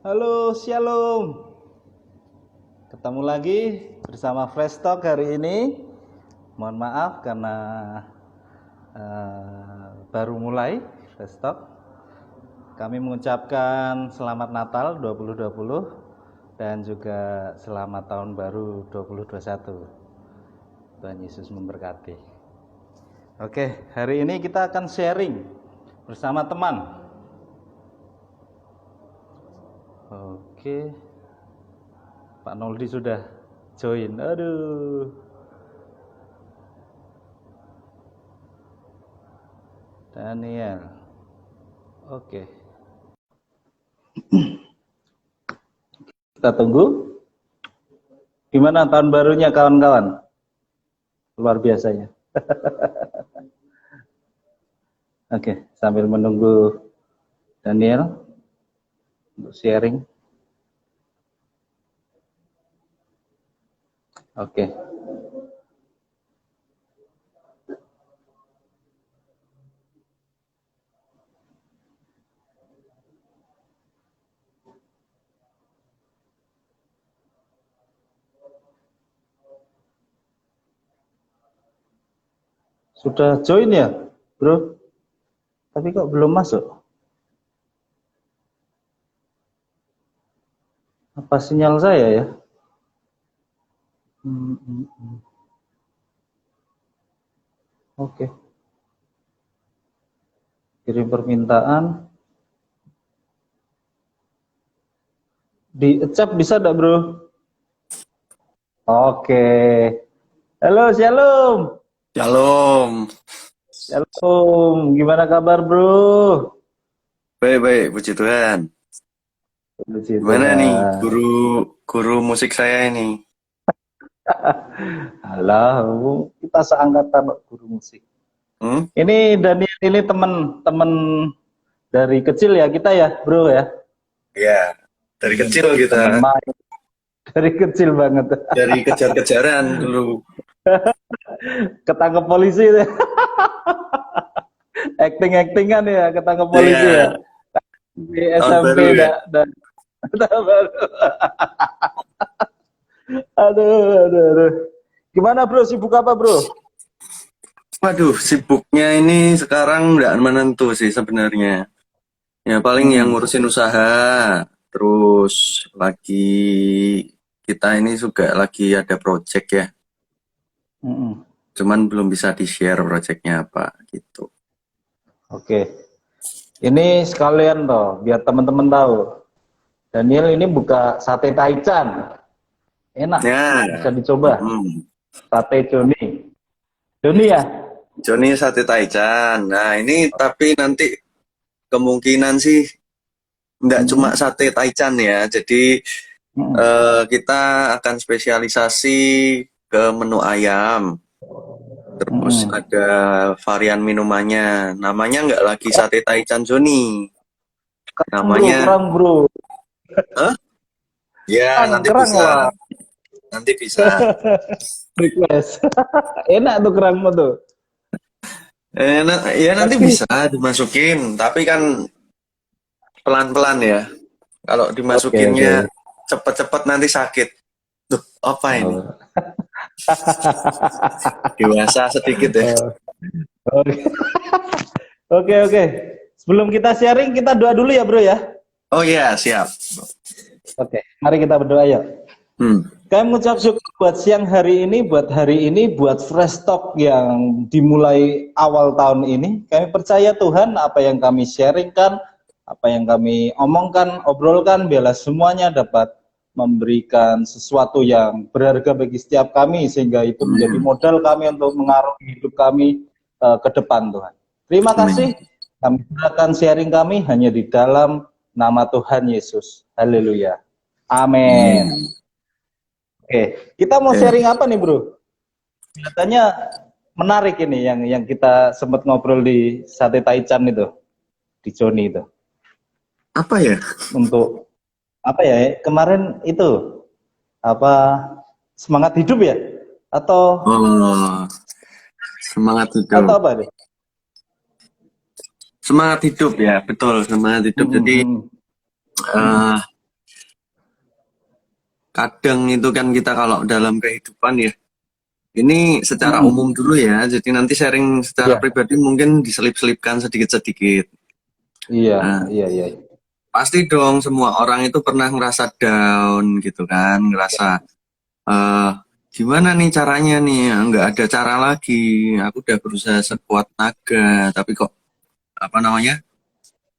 Halo, Shalom. Ketemu lagi bersama Fresh Talk hari ini. Mohon maaf karena baru mulai Fresh Talk. Kami mengucapkan selamat Natal 2020 dan juga selamat tahun baru 2021. Tuhan Yesus memberkati. Oke, hari ini kita akan sharing bersama teman. Oke, Pak Noldi sudah join. Aduh, Daniel. Oke, kita tunggu. Gimana tahun barunya kawan-kawan? Luar biasanya. Oke, sambil menunggu Daniel untuk sharing. Oke. Sudah join ya, bro? Tapi kok belum masuk? Apa sinyal saya ya? Oke. Kirim permintaan. Di accept bisa enggak, bro? Oke. Halo, Shalom. Shalom. Shalom. Gimana kabar, bro? Baik, puji Tuhan. Puji Gimana nih Tuhan. guru musik saya ini? Alah, kita seangkatan guru musik. Ini Daniel ini teman-teman dari kecil ya kita ya, bro ya? Ya, dari kecil kita. Teman main. Dari kecil banget. Dari kejar-kejaran dulu. Ketangkep polisi ya. Acting-actingan ya, ketangkep polisi ya. Di SMP dan tahun baru. Aduh. Gimana, bro? Sibuk apa, bro? Waduh, sibuknya ini sekarang nggak menentu sih sebenarnya. Ya paling yang ngurusin usaha, terus lagi kita ini juga lagi ada project ya. Cuman belum bisa di-share projectnya apa gitu. Oke. Ini sekalian toh, biar teman-teman tahu. Daniel ini buka sate Taichan. Enak, Ya. bisa dicoba. Sate Joni. Joni ya? Joni sate Taichan. Nah ini tapi nanti kemungkinan sih nggak cuma sate Taichan ya. Jadi kita akan spesialisasi ke menu ayam. Terus ada varian minumannya. Namanya nggak lagi sate Taichan Joni. Namanya kerang bro. Hah? Ya, nanti kerang bisa. Lah. Nanti bisa. Request. Enak tuh kerang tuh. Ya nanti bisa dimasukin, tapi kan pelan-pelan ya. Kalau dimasukinnya cepet-cepet nanti sakit. Duh, apa ini? Dewasa sedikit ya. Oke. Sebelum kita sharing, kita doa dulu ya, bro ya. Oh iya, siap. Oke, mari kita berdoa ya. Kami mengucap syukur buat siang hari ini, buat Fresh Talk yang dimulai awal tahun ini. Kami percaya Tuhan, apa yang kami sharingkan, apa yang kami omongkan, obrolkan, biarlah semuanya dapat memberikan sesuatu yang berharga bagi setiap kami, sehingga itu menjadi modal kami untuk mengarungi hidup kami ke depan, Tuhan. Terima kasih, kami serahkan sharing kami hanya di dalam nama Tuhan Yesus. Haleluya. Amin. Oke, kita mau sharing apa nih, bro? Katanya menarik ini yang kita sempat ngobrol di sate Taichan itu, di Joni itu. Apa ya? Untuk apa ya? Kemarin itu apa, semangat hidup ya? Atau semangat hidup. Atau apa deh? Semangat hidup ya, betul, semangat hidup. Jadi kadang itu kan kita kalau dalam kehidupan ya, ini secara umum dulu ya, jadi nanti sharing secara pribadi mungkin diselip-selipkan sedikit-sedikit. Iya, Nah, iya. pasti dong semua orang itu pernah ngerasa down gitu kan, ngerasa gimana nih caranya nih, nggak ada cara lagi, aku udah berusaha sekuat naga, tapi kok apa namanya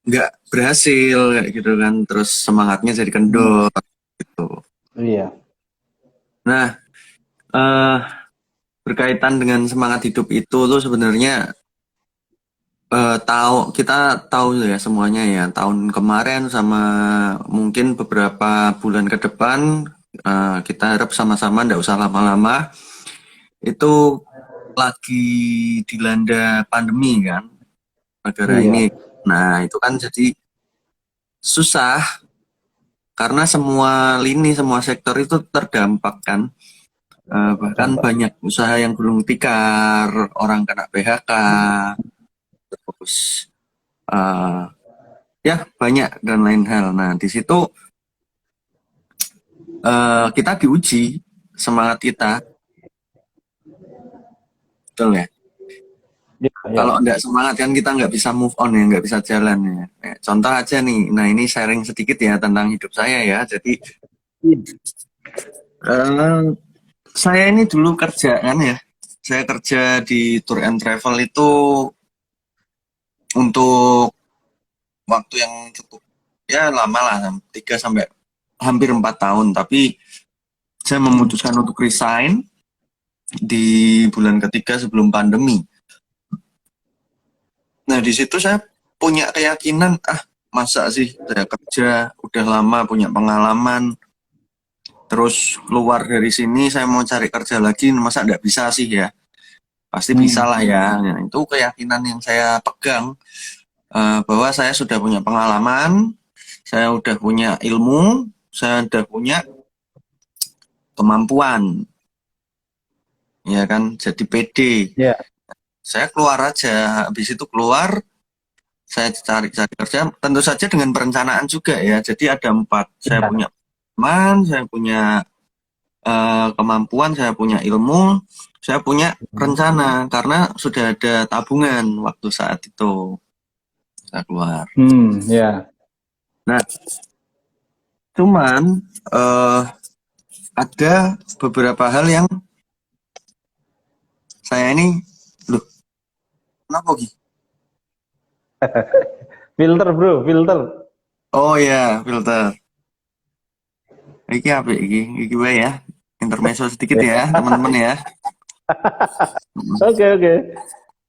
nggak berhasil kayak gitu kan, terus semangatnya jadi kendor gitu. Iya. Nah, eh berkaitan dengan semangat hidup itu tuh sebenarnya kita tahu ya semuanya ya, tahun kemarin sama mungkin beberapa bulan ke depan, kita harap sama-sama nggak usah lama-lama, itu lagi dilanda pandemi kan negara Iya. ini. Nah itu kan jadi susah karena semua lini, semua sektor itu terdampak kan. Bahkan banyak usaha yang gulung tikar, orang kena PHK, terus ya banyak dan lain hal. Nah di situ kita diuji semangat kita, betul ya. Iya. Kalau nggak semangat kan kita nggak bisa move on ya, nggak bisa jalan ya. Contoh aja nih, nah ini sharing sedikit ya tentang hidup saya ya. Jadi eh, saya ini dulu kerja kan ya, saya kerja di tour and travel itu untuk waktu yang cukup ya lama lah, 3 sampai hampir 4 tahun. Tapi saya memutuskan untuk resign di bulan ketiga sebelum pandemi. Nah di situ saya punya keyakinan, masa sih saya kerja udah lama punya pengalaman, terus keluar dari sini saya mau cari kerja lagi, masa nggak bisa sih ya? Pasti bisa lah ya. Nah, itu keyakinan yang saya pegang, bahwa saya sudah punya pengalaman, saya udah punya ilmu, saya udah punya kemampuan, ya kan? Jadi pede. Iya. Saya keluar aja, habis itu keluar, saya cari kerja, tentu saja dengan perencanaan juga ya. Jadi ada 4, saya punya teman, saya punya kemampuan, saya punya ilmu, saya punya rencana karena sudah ada tabungan waktu saat itu saya keluar. Ya. Nah, cuman ada beberapa hal yang saya ini, loh, kenapa gitu? Filter bro, filter. Oh ya, filter. Iki apa iki? Iki wae ya. Intermezzo sedikit ya, teman-teman ya. Oke.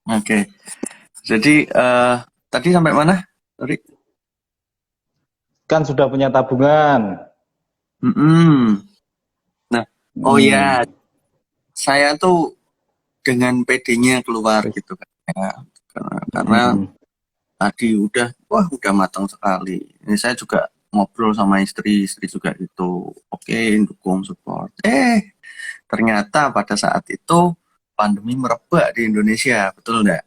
Oke. Jadi tadi sampai mana? Sorry. Kan sudah punya tabungan. Nah, oh ya, saya tuh dengan PD-nya keluar gitu kan ya. Karena tadi udah matang sekali. Ini saya juga ngobrol sama istri juga itu oke, dukung support. Ternyata pada saat itu pandemi merebak di Indonesia, betul nggak?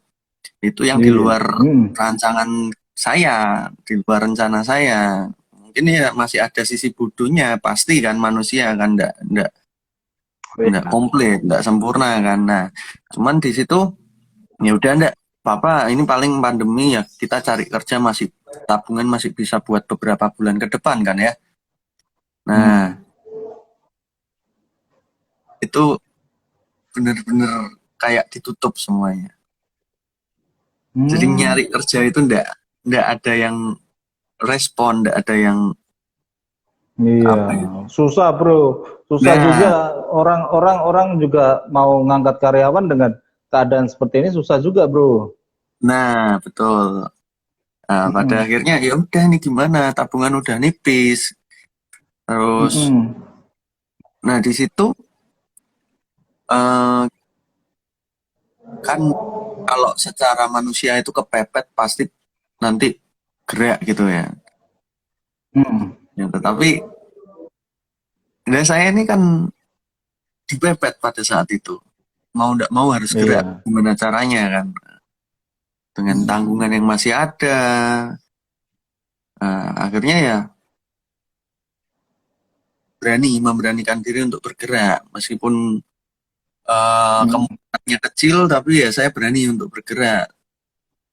Itu yang di luar rancangan saya, di luar rencana saya. Mungkin ya masih ada sisi bodohnya, pasti kan manusia kan nggak komplit, nggak sempurna kan. Nah, cuman di situ ya udah nggak apa-apa. Ini paling pandemi ya kita cari kerja masih tabungan masih bisa buat beberapa bulan ke depan kan ya. Nah, itu bener-bener kayak ditutup semuanya. Jadi nyari kerja itu nggak ada yang respon, nggak ada yang Iya, apa ya. susah bro, susah Nah, juga orang juga mau ngangkat karyawan dengan keadaan seperti ini susah juga bro. nah betul. Nah, pada akhirnya ya udah nih gimana, tabungan udah nipis. Terus, nah di situ kan kalau secara manusia itu kepepet pasti nanti gerak gitu ya. Ya, tetapi saya ini kan dipepet pada saat itu. Mau nggak mau harus gerak. Iya. Gimana caranya kan? Dengan tanggungan yang masih ada. Akhirnya ya memberanikan diri untuk bergerak meskipun kemungkinannya kecil, tapi ya saya berani untuk bergerak.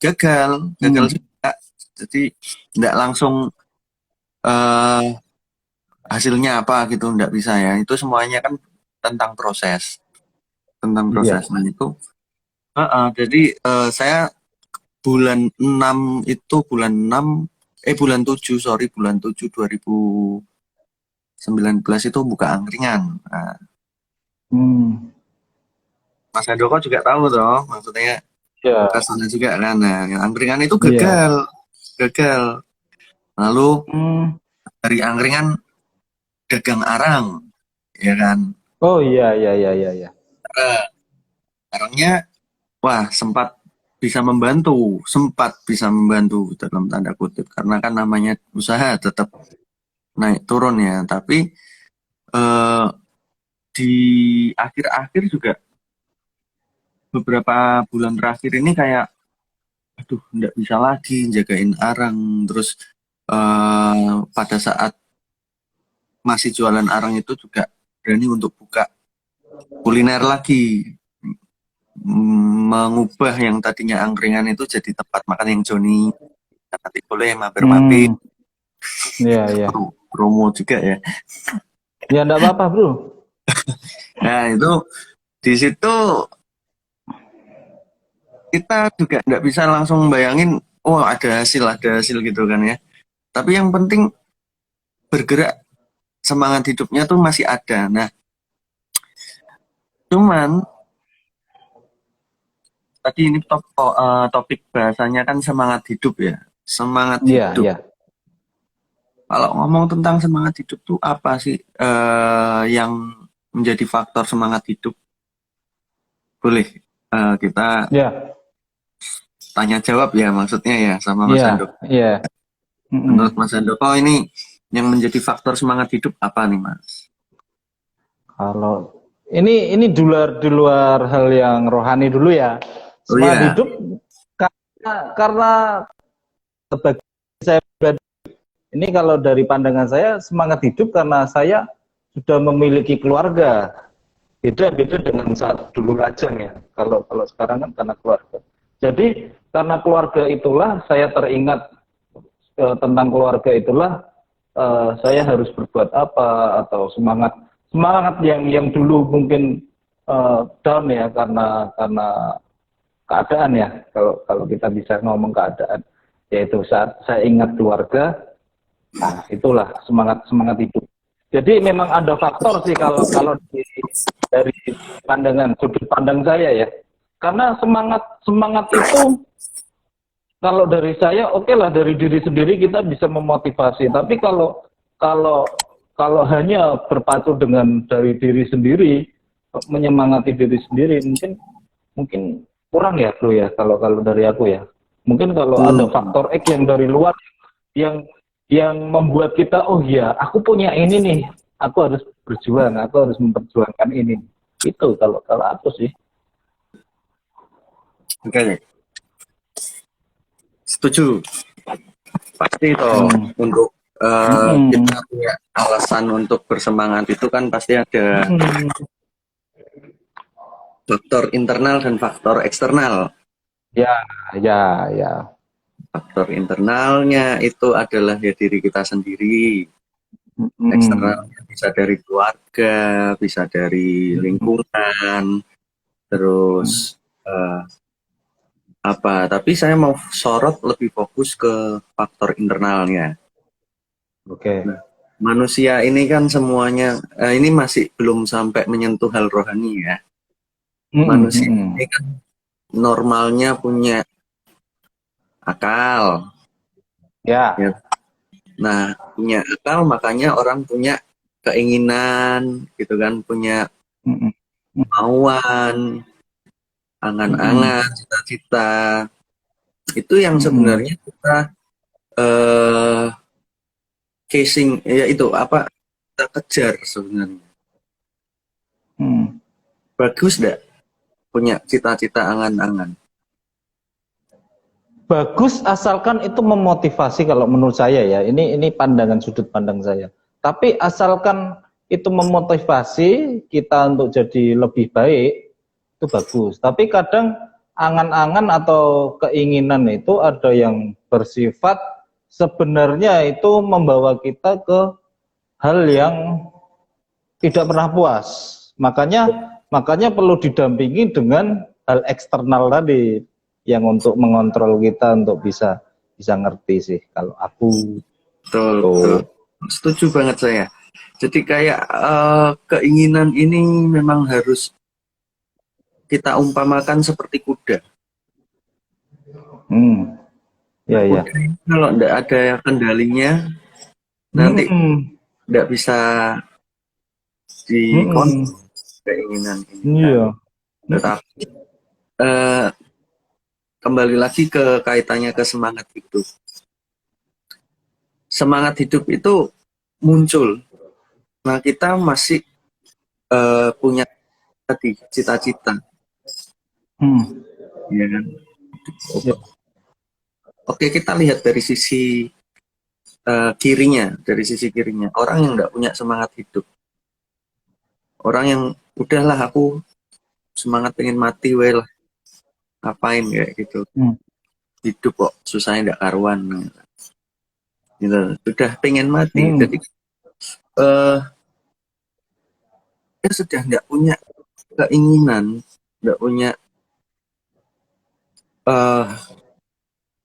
Gagal juga. Jadi tidak langsung hasilnya apa gitu, tidak bisa ya. Itu semuanya kan tentang proses, prosesnya itu. Jadi saya bulan 6 itu bulan 7 2019 itu buka angkringan. Nah, Mas Handoko juga tahu toh, maksudnya kesana juga kan. Nah, angkringan itu gagal. Lalu dari angkringan dagang arang, ya kan? Oh iya. Arangnya, wah sempat bisa membantu dalam tanda kutip, karena kan namanya usaha tetap naik turun ya. Tapi di akhir-akhir juga beberapa bulan terakhir ini kayak aduh nggak bisa lagi jagain arang. Terus pada saat masih jualan arang itu juga berani untuk buka kuliner lagi, mengubah yang tadinya angkringan itu jadi tempat makan yang Joni, nanti boleh mampir-mampir. Iya. Promo juga ya. Ya enggak apa-apa bro. Nah itu di situ kita juga nggak bisa langsung bayangin, oh ada hasil gitu kan ya. Tapi yang penting bergerak, semangat hidupnya tuh masih ada. Nah, cuman tadi ini topik bahasanya kan semangat hidup ya. Semangat hidup. Iya. Kalau ngomong tentang semangat hidup tuh apa sih yang menjadi faktor semangat hidup? Boleh kita tanya jawab ya, maksudnya ya sama Mas Handoko. Iya. Menurut Mas Handoko ini yang menjadi faktor semangat hidup apa nih Mas? Kalau ini di luar hal yang rohani dulu ya. Semangat hidup karena bagi saya ini, kalau dari pandangan saya semangat hidup karena saya sudah memiliki keluarga. Beda dengan saat dulu lajang ya. Kalau sekarang kan karena keluarga. Jadi karena keluarga itulah saya teringat tentang keluarga itulah saya harus berbuat apa, atau semangat yang dulu mungkin down ya karena keadaan ya. Kalau kita bisa ngomong keadaan, yaitu saat saya ingat keluarga, nah itulah semangat hidup. Jadi memang ada faktor sih kalau dari sudut pandang saya ya. Karena semangat itu kalau dari saya oke lah, dari diri sendiri kita bisa memotivasi. Tapi kalau hanya berpacu dengan dari diri sendiri, menyemangati diri sendiri, mungkin kurang ya bro ya, kalau dari aku ya. Mungkin kalau ada faktor X yang dari luar yang membuat kita, oh ya aku punya ini nih, aku harus berjuang, aku harus memperjuangkan ini. Itu kalau aku sih. Oke. Setuju. Pasti toh untuk kita punya alasan untuk bersemangat itu kan pasti ada faktor internal dan faktor eksternal. Ya. Faktor internalnya itu adalah ya diri kita sendiri. Eksternalnya bisa dari keluarga, bisa dari lingkungan, terus tapi saya mau sorot lebih fokus ke faktor internalnya. Oke. Nah, manusia ini kan semuanya ini masih belum sampai menyentuh hal rohani ya. Manusia ini kan normalnya punya akal. Ya. Nah, punya akal makanya orang punya keinginan gitu kan, punya kemauan, angan-angan, cita-cita. Itu yang sebenarnya kita casing ya, itu apa kita kejar sebenarnya. Bagus enggak punya cita-cita, angan-angan? Bagus asalkan itu memotivasi kalau menurut saya ya. Ini pandangan sudut pandang saya. Tapi asalkan itu memotivasi kita untuk jadi lebih baik, itu bagus. Tapi kadang angan-angan atau keinginan itu ada yang bersifat sebenarnya itu membawa kita ke hal yang tidak pernah puas. Makanya perlu didampingi dengan hal eksternal tadi yang untuk mengontrol kita untuk bisa ngerti sih kalau aku. Betul. Setuju banget saya. Jadi kayak keinginan ini memang harus kita umpamakan seperti kuda. Ya, ya. Kuda kalau tidak ada kendalinya, nanti tidak bisa dikontrol keinginan ini. Iya. Tetapi kembali lagi ke kaitannya ke semangat hidup. Semangat hidup itu muncul. Nah, kita masih punya tadi cita-cita. Ya kan? Ya. Oke, kita lihat dari sisi kirinya. Orang yang nggak punya semangat hidup. Orang yang udahlah aku semangat pengen mati, well, ngapain kayak gitu. Hidup kok susahnya nggak karuan. Gitu. Sudah pengen mati. Jadi dia sudah nggak punya keinginan, nggak punya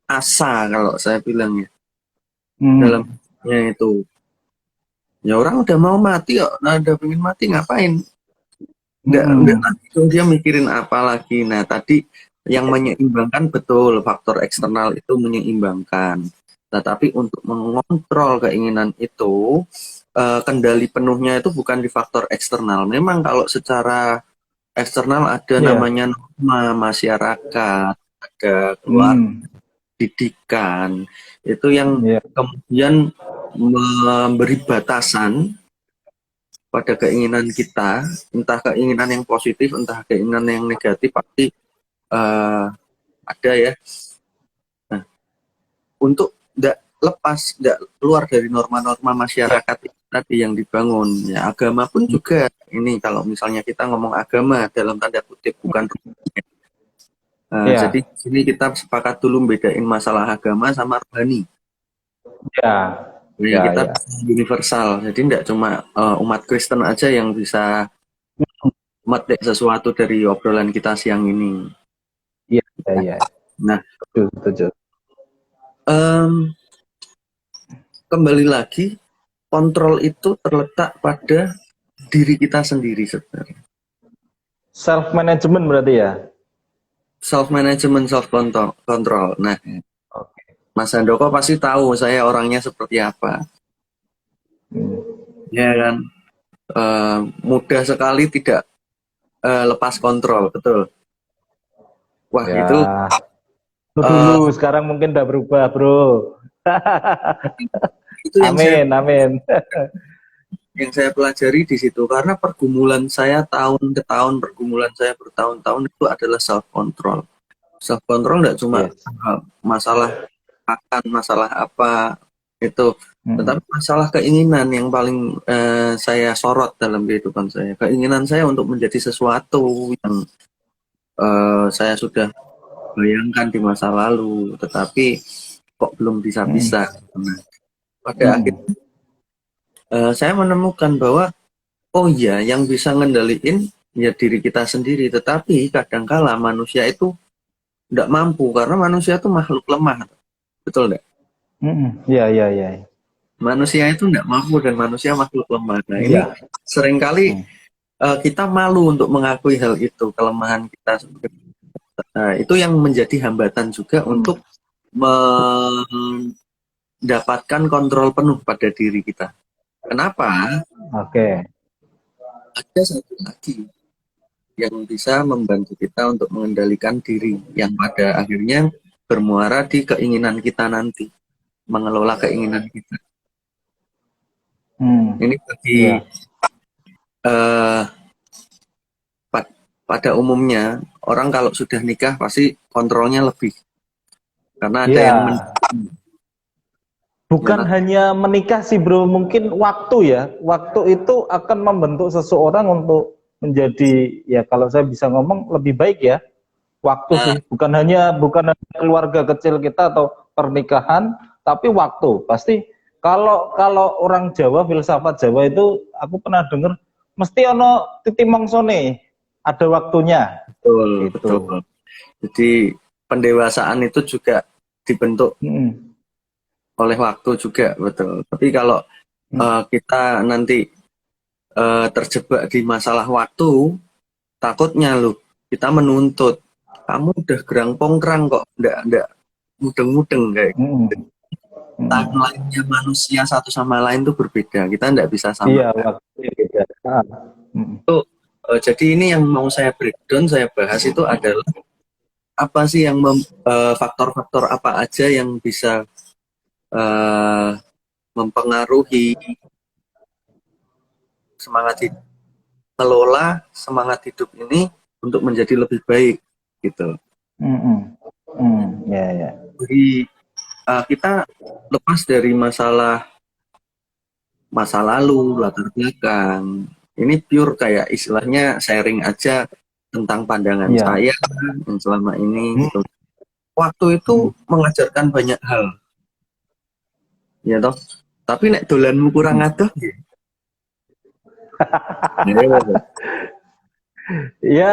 asa kalau saya bilang ya. Dalamnya itu. Ya orang udah mau mati kok, nah udah pengen mati ngapain? Nggak dia mikirin apa lagi. Nah tadi yang menyeimbangkan betul faktor eksternal itu menyeimbangkan. Nah tapi untuk mengontrol keinginan itu kendali penuhnya itu bukan di faktor eksternal. Memang kalau secara eksternal ada namanya norma masyarakat, ada keluarga, pendidikan, itu yang kemudian memberi batasan pada keinginan kita, entah keinginan yang positif, entah keinginan yang negatif, pasti ada ya. Nah, untuk tidak lepas, tidak keluar dari norma-norma masyarakat tadi yang dibangun, ya agama pun juga. Ini kalau misalnya kita ngomong agama dalam tanda kutip bukan. Jadi sini kita sepakat dulu bedain masalah agama sama rohani. Kita universal, jadi tidak cuma umat Kristen aja yang bisa metik sesuatu dari obrolan kita siang ini. Iya. Nah, betul. Kembali lagi, kontrol itu terletak pada diri kita sendiri sebenarnya. Self management berarti ya? Self management, self control. Nah, Mas Handoko pasti tahu saya orangnya seperti apa. Ya kan, mudah sekali tidak lepas kontrol, betul. Wah ya, itu dulu sekarang mungkin udah berubah, bro. Itu amin. Yang saya pelajari di situ, karena pergumulan saya tahun ke tahun, pergumulan saya bertahun-tahun itu adalah self control. Self control nggak cuma masalah makan, masalah apa itu, tetapi masalah keinginan yang paling saya sorot dalam kehidupan saya. Keinginan saya untuk menjadi sesuatu yang saya sudah bayangkan di masa lalu, tetapi kok belum bisa-bisa. Nah, pada akhirnya saya menemukan bahwa oh iya, yang bisa ngendaliin ya diri kita sendiri, tetapi kadangkala manusia itu tidak mampu karena manusia itu makhluk lemah, betul tidak? Iya. Manusia itu tidak mampu dan manusia makhluk lemah. Nah ini seringkali kita malu untuk mengakui hal itu, kelemahan kita. Nah, itu yang menjadi hambatan juga untuk mendapatkan kontrol penuh pada diri kita. Kenapa? Ada satu lagi yang bisa membantu kita untuk mengendalikan diri, yang pada akhirnya bermuara di keinginan kita nanti, mengelola keinginan kita. Ini bagi pada umumnya orang kalau sudah nikah pasti kontrolnya lebih, karena ada yang Bukan hanya menikah sih bro, mungkin waktu ya. Waktu itu akan membentuk seseorang untuk menjadi, ya kalau saya bisa ngomong lebih baik ya. Waktu sih, bukan hanya keluarga kecil kita atau pernikahan, tapi waktu. Pasti kalau kalau orang Jawa, filsafat Jawa itu aku pernah dengar mesti ono titi mongsone, ada waktunya. Betul, Gitu. betul. Jadi pendewasaan itu juga dibentuk oleh waktu juga, betul. Tapi kalau kita nanti terjebak di masalah waktu, takutnya loh kita menuntut, kamu udah gerang pongkrang kok, ndak mudeng-mudeng kayak timeline-nya manusia satu sama lain tuh berbeda, kita ndak bisa sama. Iya, waktunya beda. Jadi ini yang mau saya breakdown, saya bahas itu adalah apa sih yang faktor-faktor apa aja yang bisa mempengaruhi semangat hidup, mengelola semangat hidup ini untuk menjadi lebih baik gitu. Jadi kita lepas dari masa lalu, latar belakang. Ini pure kayak istilahnya sharing aja tentang pandangan saya yang selama ini gitu. Waktu itu mengajarkan banyak hal. Ya toh. Tapi nek dolanmu kurang adoh ya. Ya,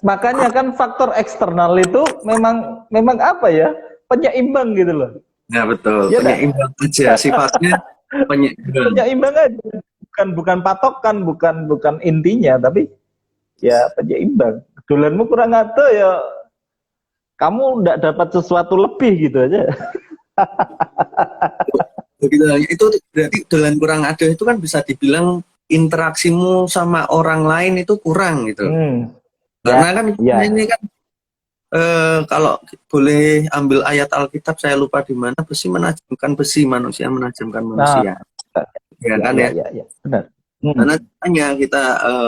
makanya kan faktor eksternal itu memang apa ya? Penyeimbang gitu loh. Nah, betul. Ya, penyeimbang aja sifatnya penyeimbang aja. Bukan patokan, bukan intinya, tapi ya penyeimbang. Dolanmu kurang adoh ya kamu nggak dapat sesuatu lebih gitu aja. Begitu. Itu berarti dolan kurang adoh itu kan bisa dibilang interaksimu sama orang lain itu kurang gitu. Karena kan ini kan kalau boleh ambil ayat Alkitab, saya lupa di mana, besi menajamkan besi, manusia menajamkan manusia. Ya kan ya? Ya, benar. Karena hanya kita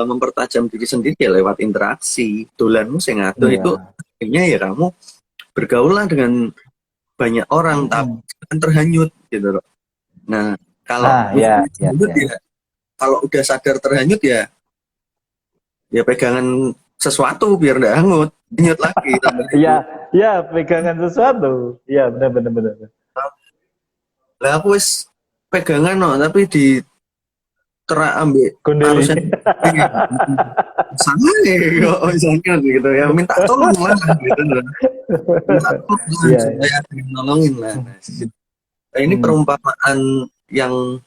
mempertajam diri sendiri ya lewat interaksi. Dolanmu sing adoh itu akhirnya ya kamu bergaul lah dengan banyak orang tapi terhanyut gitu loh. Nah, kalau terhanyut ya kalau udah sadar terhanyut ya pegangan sesuatu biar nggak hanyut lagi. Ya pegangan sesuatu. Ya benar. Lah aku wis pegangan no, tapi di ambil harusnya sama nih kok misalnya gitu ya, minta tolong lah gitu loh. Minta tolong supaya nolongin lah. Nah, ini perumpamaan yang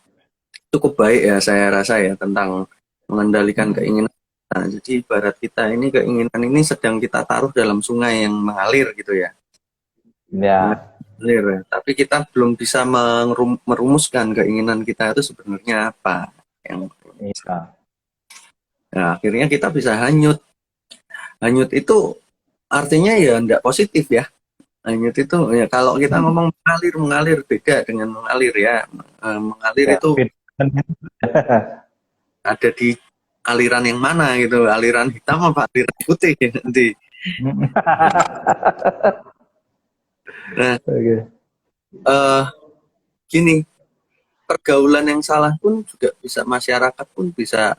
cukup baik ya saya rasa ya tentang mengendalikan keinginan. Nah, jadi ibarat kita ini keinginan ini sedang kita taruh dalam sungai yang mengalir gitu ya. Mengalir, tapi kita belum bisa merumuskan keinginan kita itu sebenarnya apa yang nah, akhirnya kita bisa hanyut. Hanyut itu artinya ya enggak positif ya. Hanyut itu ya kalau kita ngomong mengalir beda dengan mengalir ya. Mengalir itu ada di aliran yang mana gitu, aliran hitam apa aliran putih nanti. Nah, gini, pergaulan yang salah pun juga bisa, masyarakat pun bisa,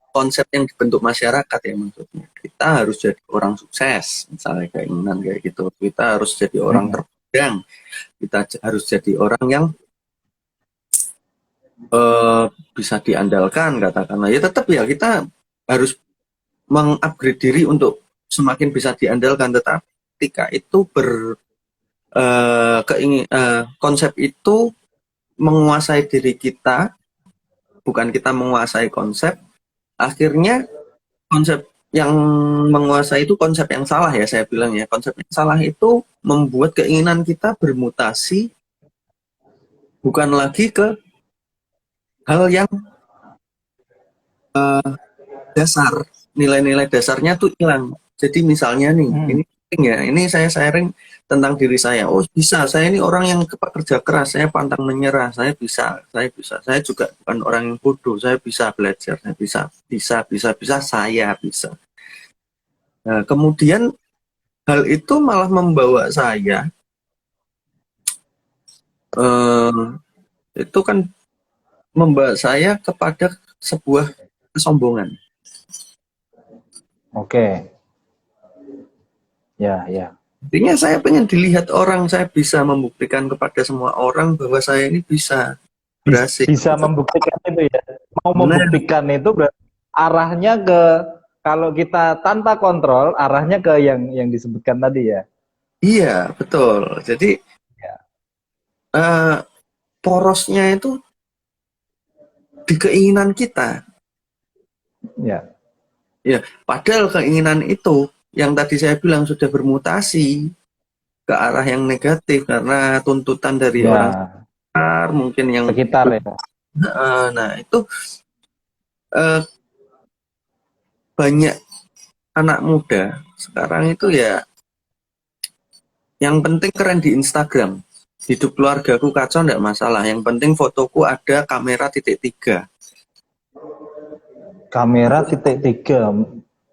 konsep yang dibentuk masyarakat ya maksudnya. Kita harus jadi orang sukses, misalnya keinginan kayak gitu. Kita harus jadi orang terpandang. Kita harus jadi orang yang bisa diandalkan katakanlah. Ya tetap ya kita harus mengupgrade diri untuk semakin bisa diandalkan. Tetapi ketika itu konsep itu menguasai diri kita, bukan kita menguasai konsep, akhirnya konsep yang menguasai itu konsep yang salah ya saya bilang ya. Konsep yang salah itu membuat keinginan kita bermutasi bukan lagi ke hal yang dasar, nilai-nilai dasarnya tuh hilang. Jadi misalnya nih, ini saya sharing tentang diri saya. Oh bisa, saya ini orang yang kerja keras, saya pantang menyerah, saya bisa. Saya juga bukan orang yang bodoh, saya bisa belajar, saya bisa, saya bisa. Nah, kemudian hal itu malah membawa saya eh, itu kan membawa saya kepada sebuah kesombongan. Oke. Ya, ya. Intinya saya pengen dilihat orang, saya bisa membuktikan kepada semua orang bahwa saya ini bisa berhasil. Bisa membuktikan itu ya. Mau Nah, membuktikan itu berarti arahnya ke, kalau kita tanpa kontrol arahnya ke yang disebutkan tadi ya. iya, betul. Jadi Ya. eh, porosnya itu di keinginan kita. Ya. Ya, padahal keinginan itu yang tadi saya bilang sudah bermutasi ke arah yang negatif karena tuntutan dari orang Ya. sekitar, mungkin yang Sekitar ya. nah itu eh, banyak anak muda sekarang itu ya yang penting keren di Instagram. Hidup keluargaku kacau enggak masalah. Yang penting fotoku ada kamera titik tiga. Kamera titik tiga.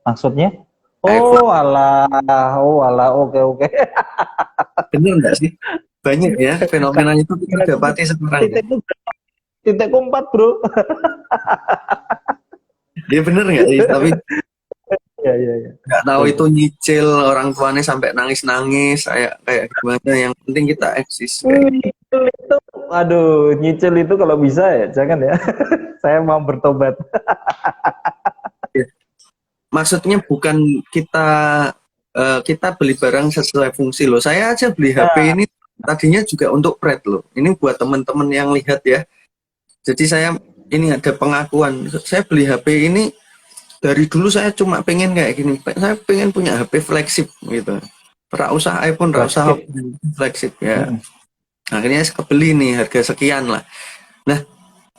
Maksudnya? iPhone. Oh alah, oke oke. Bener enggak sih? Banyak ya fenomena itu kita dapati sekarang ya. Titikku 4 bro. Dia bener nggak sih? Tapi Ya ya ya. nggak tahu itu nyicil orang tuanya sampai nangis-nangis kayak kayak gimana. Yang penting kita eksis kayak. Nyicil itu, aduh, nyicil itu kalau bisa ya, jangan ya. Saya mau bertobat. Ya. Maksudnya bukan kita kita beli barang sesuai fungsi loh. Saya aja beli HP ini tadinya juga untuk pret loh. Ini buat teman-teman yang lihat ya. Jadi saya ini ada pengakuan. Saya beli HP ini dari dulu saya cuma pengen kayak gini. Saya pengen punya HP flagship gitu. Rak usah iPhone, rak usah Flagship. flagship ya. Akhirnya saya kebeli nih harga sekian lah. Nah,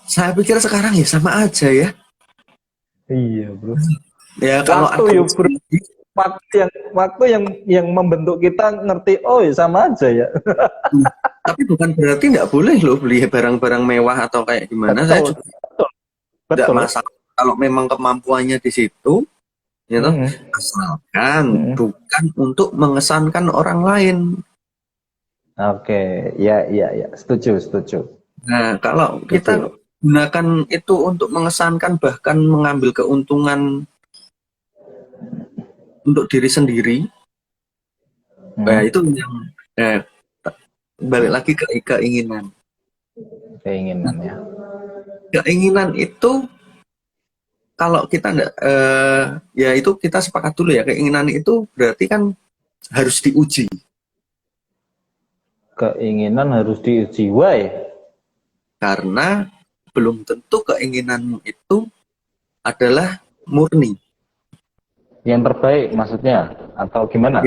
saya pikir sekarang ya sama aja ya. Iya bro. Ya kalau Waktu ada yuk bro. Waktu yang membentuk kita ngerti, oh ya sama aja ya. tapi bukan berarti nggak boleh loh beli barang-barang mewah atau kayak gimana. Saya Betul, juga betul, nggak betul. masalah kalau memang kemampuannya di situ, gitu. Asalkan bukan untuk mengesankan orang lain. Oke, ya, ya, ya, setuju, setuju. Nah, kalau kita Setuju. gunakan itu untuk mengesankan bahkan mengambil keuntungan untuk diri sendiri, ya itu yang eh, balik lagi ke keinginan. Keinginan ya. Keinginan itu kalau kita nggak ya itu kita sepakat dulu ya, keinginan itu berarti kan harus diuji. Keinginan harus diuji. Why? Karena belum tentu keinginanmu itu adalah murni. Yang terbaik maksudnya atau gimana?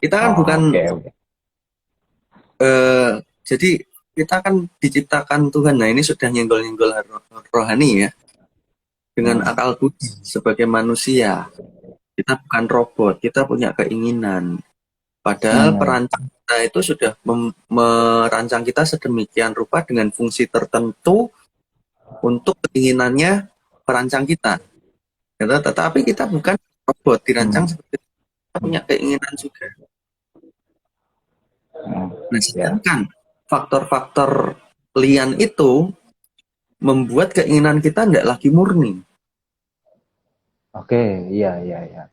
Kita kan Oh, bukan oke, oke. jadi kita kan diciptakan Tuhan. Nah, ini sudah nyenggol-nyenggol rohani ya. Dengan akal budi sebagai manusia. Kita bukan robot, kita punya keinginan. Padahal perancang kita itu sudah merancang kita sedemikian rupa dengan fungsi tertentu untuk keinginannya perancang kita. Tetapi kita bukan robot, dirancang seperti itu. Kita punya keinginan juga. Nah, sedangkan faktor-faktor lian itu membuat keinginan kita tidak lagi murni. Oke, iya, iya, iya.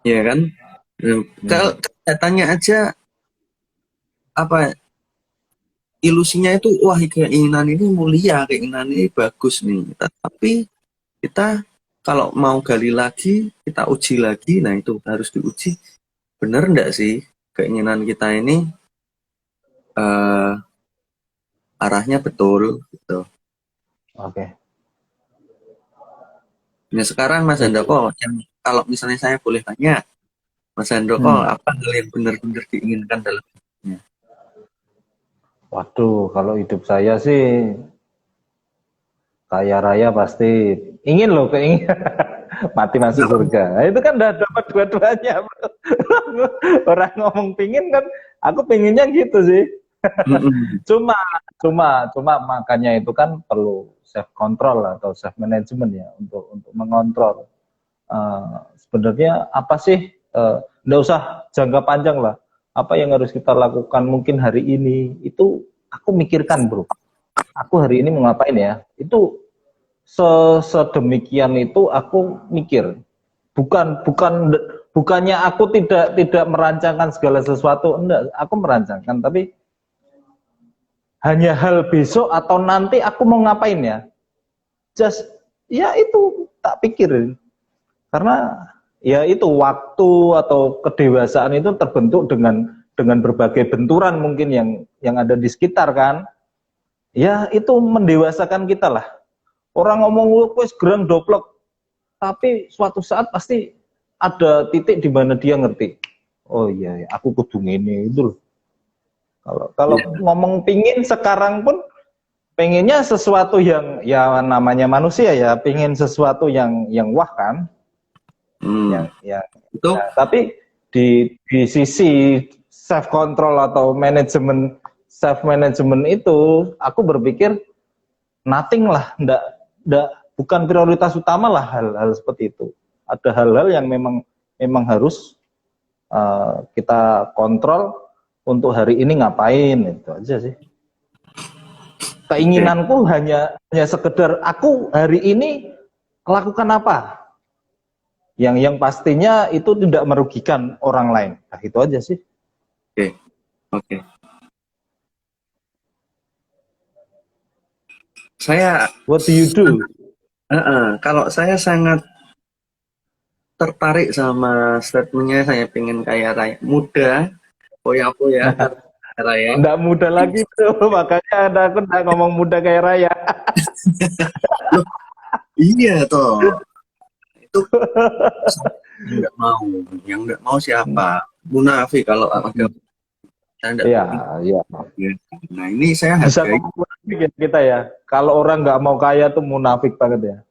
Iya kan? Kalau katanya aja apa ilusinya itu wah keinginan ini mulia, keinginan ini bagus nih. Tapi kita kalau mau gali lagi, kita uji lagi, nah itu harus diuji. Bener enggak sih keinginan kita ini arahnya betul gitu. Oke. Nah sekarang Mas Handoko, kalau misalnya saya boleh tanya, Mas Handoko, apa hal yang benar-benar diinginkan dalam hidupnya? Waduh, kalau hidup saya sih kaya raya pasti ingin loh, keingin mati masuk surga. Nah, itu kan udah dapat dua-duanya. Orang ngomong pingin kan, aku pinginnya gitu sih. cuma makanya itu kan perlu self control atau self management ya untuk mengontrol. Sebenarnya apa sih? Nggak usah jangka panjang lah. apa yang harus kita lakukan mungkin hari ini, itu aku mikirkan bro, aku hari ini mau ngapain ya, itu sedemikian itu aku mikir. Bukannya aku tidak merancangkan segala sesuatu, enggak, aku merancangkan, tapi hanya hal besok atau nanti aku mau ngapain ya, just ya itu tak pikir, karena ya itu waktu atau kedewasaan itu terbentuk dengan berbagai benturan mungkin yang ada di sekitar kan, ya itu mendewasakan kita lah. Orang ngomong wes gerang doplok, tapi suatu saat pasti ada titik di mana dia ngerti, oh iya aku kudu ngene itu loh. Kalau ngomong pingin sekarang pun pengennya sesuatu yang ya namanya manusia ya, pengen sesuatu yang wah kan. Ya, itu tapi di sisi self control atau manajemen self management itu aku berpikir nothing lah, bukan prioritas utama lah hal-hal seperti itu. Ada hal-hal yang memang harus kita kontrol untuk hari ini ngapain, itu aja sih. Keinginanku hanya sekedar aku hari ini lakukan apa yang pastinya itu tidak merugikan orang lain. Nah, itu aja sih. Oke. Saya What do you do? Kalau saya sangat tertarik sama statementnya, saya pengen kaya raya muda, poya-poya kaya raya. Nggak muda lagi tuh, makanya aku nggak ngomong muda kaya raya. Loh, iya toh, itu yang nggak mau siapa? Munafik kalau ada. Iya. Nah ini saya hargai. Bisa kita ya, kalau orang nggak mau kaya tuh munafik banget ya.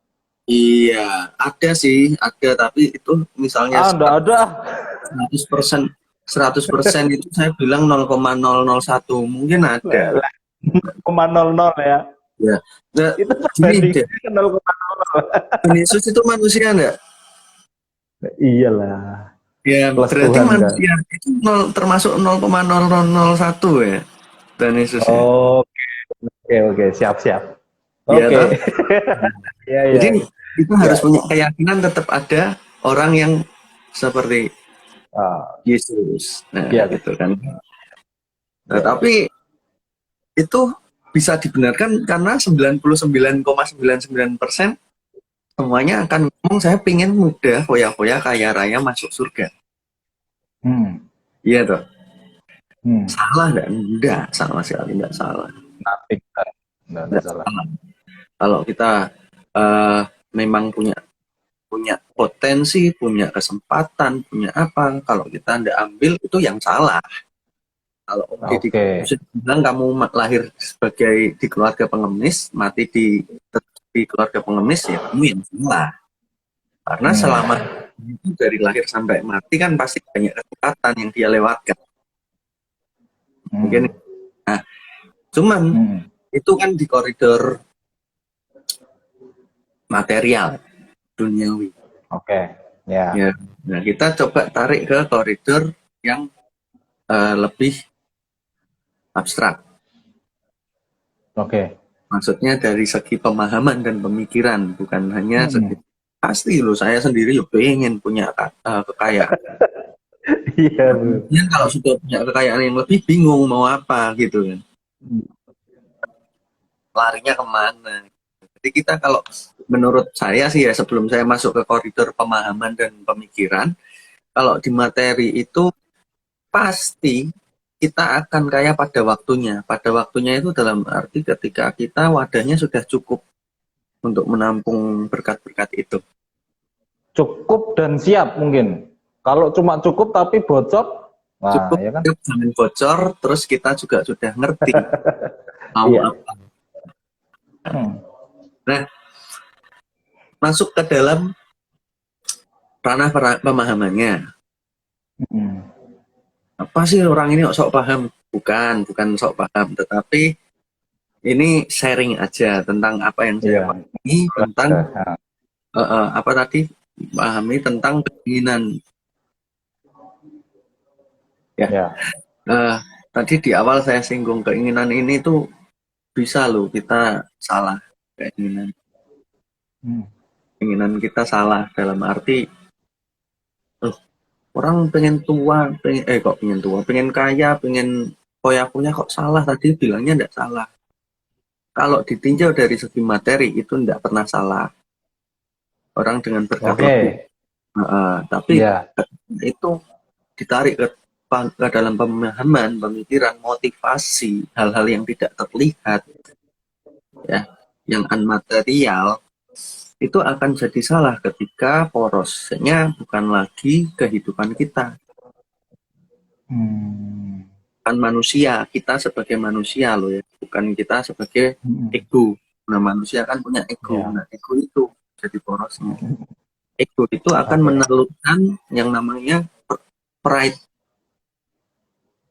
Iya, ada sih, ada, tapi itu misalnya enggak ada. 100% itu saya bilang 0,001 mungkin ada. 0,00 ya. Ya. Nah, itu gini, 0,00. Yesus itu manusia enggak? Iyalah. Ya, berarti Tuhan, manusia kan? Itu termasuk 0,0001 ya. Dan Yesus ya. Oke, siap. Oke. Jadi kita harus punya keyakinan tetap ada orang yang seperti Yesus. Nah, gitu kan. Nah, tapi itu bisa dibenarkan karena 99,99% semuanya akan ngomong saya pingin muda, foya-foya, kaya raya, masuk surga. Iya toh. Salah nggak? Enggak, sama sekali enggak salah. Enggak salah. Kalau kita memang punya potensi, punya kesempatan, punya apa, kalau kita ndak ambil itu yang salah. Kalau bilang kamu lahir sebagai di keluarga pengemis, mati di keluarga pengemis, ya kamu yang salah. Karena selama itu dari lahir sampai mati kan pasti banyak kesempatan yang dia lewatkan. Mungkin, nah, cuman itu kan di koridor material, duniawi. Ya. Nah, kita coba tarik ke koridor yang lebih abstrak. Maksudnya dari segi pemahaman dan pemikiran, bukan hanya segi pasti loh, saya sendiri juga pengen punya kekayaan. Iya. Kalau sudah punya kekayaan yang lebih, bingung mau apa gitu kan. Larinya kemana? Jadi kita kalau menurut saya sih ya, sebelum saya masuk ke koridor pemahaman dan pemikiran, kalau di materi itu pasti kita akan kaya pada waktunya. Pada waktunya itu dalam arti ketika kita wadahnya sudah cukup untuk menampung berkat-berkat itu. Cukup dan siap mungkin. Kalau cuma cukup tapi bocor, cukup ya kan? Jangan bocor, terus kita juga sudah ngerti mau apa. Nah, masuk ke dalam ranah pemahamannya. Apa sih orang ini sok paham? Bukan sok paham, tetapi ini sharing aja tentang apa yang saya pahami tentang apa tadi, pahami tentang keinginan. Ya. Nah, tadi di awal saya singgung keinginan ini tuh bisa loh kita salah keinginan. Keinginan kita salah dalam arti, oh, orang pengen tua, pengen kaya, pengen foya-foya kok salah tadi bilangnya enggak salah. Kalau ditinjau dari segi materi itu enggak pernah salah. Orang dengan berkat lebih. Tapi ya, itu ditarik ke dalam pemahaman, pemikiran, motivasi, hal-hal yang tidak terlihat, ya, yang unmaterial, itu akan jadi salah ketika porosnya bukan lagi kehidupan kita. Bukan manusia, kita sebagai manusia loh ya, bukan kita sebagai ego. Nah manusia kan punya ego, ya. nah ego itu jadi porosnya. Ego itu akan Oke. menelurkan yang namanya pride,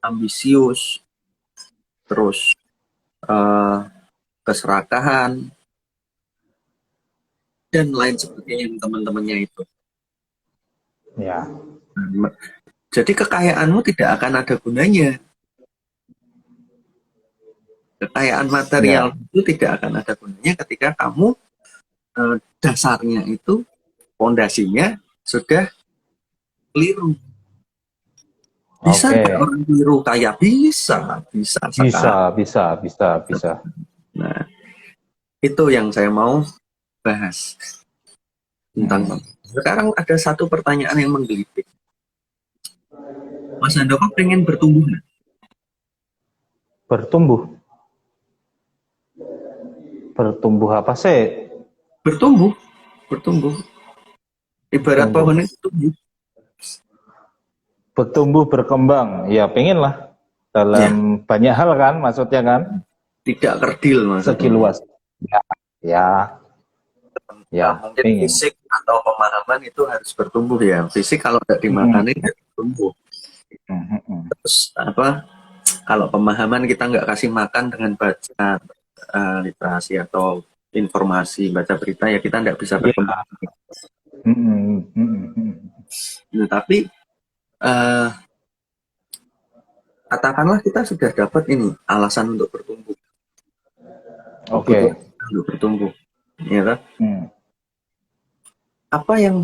ambisius, terus keserakahan, dan lain sebagainya teman-temannya itu. Ya. Jadi kekayaanmu tidak akan ada gunanya. Kekayaan material Ya. itu tidak akan ada gunanya ketika kamu dasarnya itu, fondasinya sudah keliru. Bisa Oke. nggak orang keliru kaya? Bisa sekali. Bisa. Nah, itu yang saya mau bahas tentang. Sekarang ada satu pertanyaan yang menggelitik. Mas Handoko pengen bertumbuh nggak? Bertumbuh. Bertumbuh apa sih? Bertumbuh. Ibarat pohon itu tumbuh. Bertumbuh, berkembang. Ya, pengen lah. Ya, Dalam banyak hal kan, maksudnya kan. tidak kerdil Segi maksudnya. luas. Ya, Mungkin pengen. fisik atau pemahaman itu harus bertumbuh ya. Fisik kalau tidak dimakani tidak bertumbuh. Terus kalau pemahaman kita nggak kasih makan dengan baca literasi atau informasi, baca berita, ya kita nggak bisa berkembang. Nah, tapi katakanlah kita sudah dapat ini alasan untuk bertumbuh, kebutuhan untuk bertumbuh, ya kan? Apa yang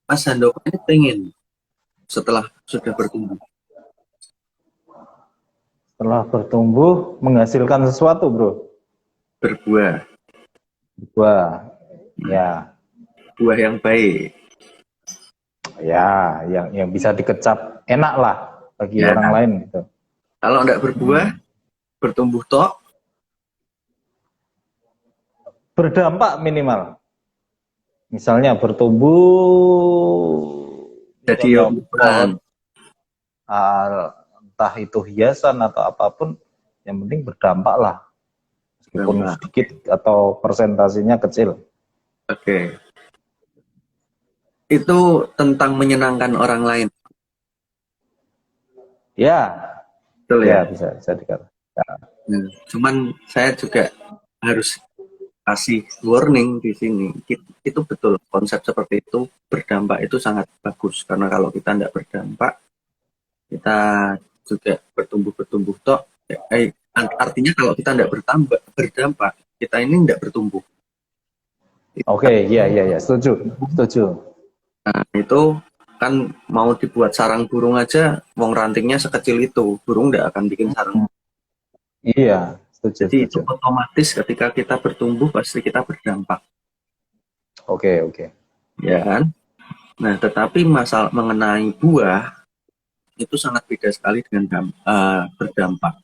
Mas Handoko ini pengen setelah sudah bertumbuh? Setelah bertumbuh, menghasilkan sesuatu, bro. Berbuah. Ya. Buah yang baik. Ya, yang bisa dikecap enak lah bagi Ya. orang lain gitu. Kalau tidak berbuah, bertumbuh tok. Berdampak minimal. Misalnya bertumbuh Jadi pohon, entah itu hiasan atau apapun, yang penting berdampak lah. Meskipun sedikit atau persentasenya kecil. Oke. Itu tentang menyenangkan orang lain. Ya, betul ya? Bisa dikatakan. Cuman saya juga harus kasih warning di sini. Itu betul, konsep seperti itu berdampak itu sangat bagus, karena kalau kita tidak berdampak, kita juga bertumbuh tok. Artinya kalau kita tidak berdampak, kita ini tidak bertumbuh. Oke, iya, setuju. Nah, itu kan mau dibuat sarang burung aja, wong rantingnya sekecil itu, burung nggak akan bikin sarang. Iya, setuju. Jadi itu otomatis ketika kita bertumbuh pasti kita berdampak. Oke. Ya kan? Nah, tetapi masalah mengenai buah itu sangat beda sekali dengan berdampak.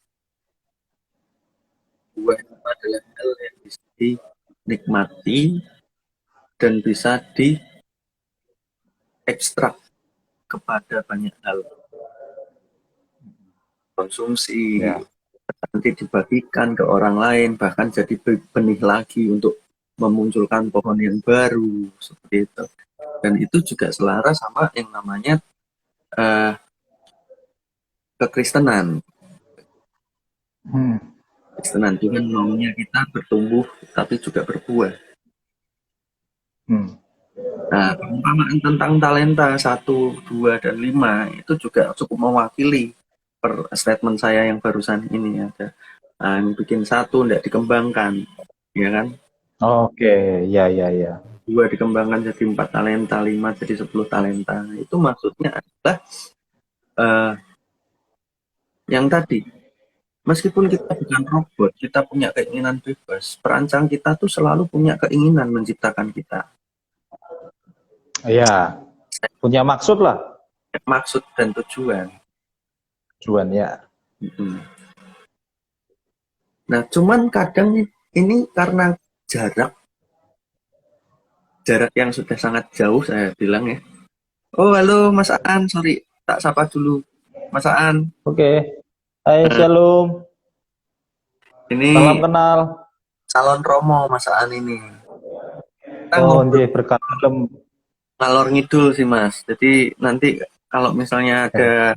Buah itu adalah hal yang bisa dinikmati dan bisa diekstrak kepada banyak hal. Konsumsi, nanti dibagikan ke orang lain, bahkan jadi benih lagi untuk memunculkan pohon yang baru, seperti itu. Dan itu juga selaras sama yang namanya kekristenan. Kekristenan Tuhan maunya kita bertumbuh tapi juga berbuah. Nah, perumpamaan tentang talenta 1, 2, dan 5 itu juga cukup mewakili per statement saya yang barusan ini ada yang bikin satu tidak dikembangkan, ya kan? Oke, ya ya ya. Dua dikembangkan jadi 4 talenta, 5 jadi 10 talenta. Itu maksudnya adalah yang tadi, meskipun kita bukan robot, kita punya keinginan bebas. Perancang kita tuh selalu punya keinginan menciptakan kita. Iya, punya maksud lah. Maksud dan tujuan. Tujuan ya. Nah, cuman kadang ini karena jarak yang sudah sangat jauh, saya bilang ya. Oh, halo Mas Aan, sorry, tak sapa dulu. Mas Aan. Oke. Hai, Shalom. Ini salam kenal. Calon Romo Mas Aan ini. Oh, berkalem. Ngalor ngidul sih Mas. Jadi nanti kalau misalnya ada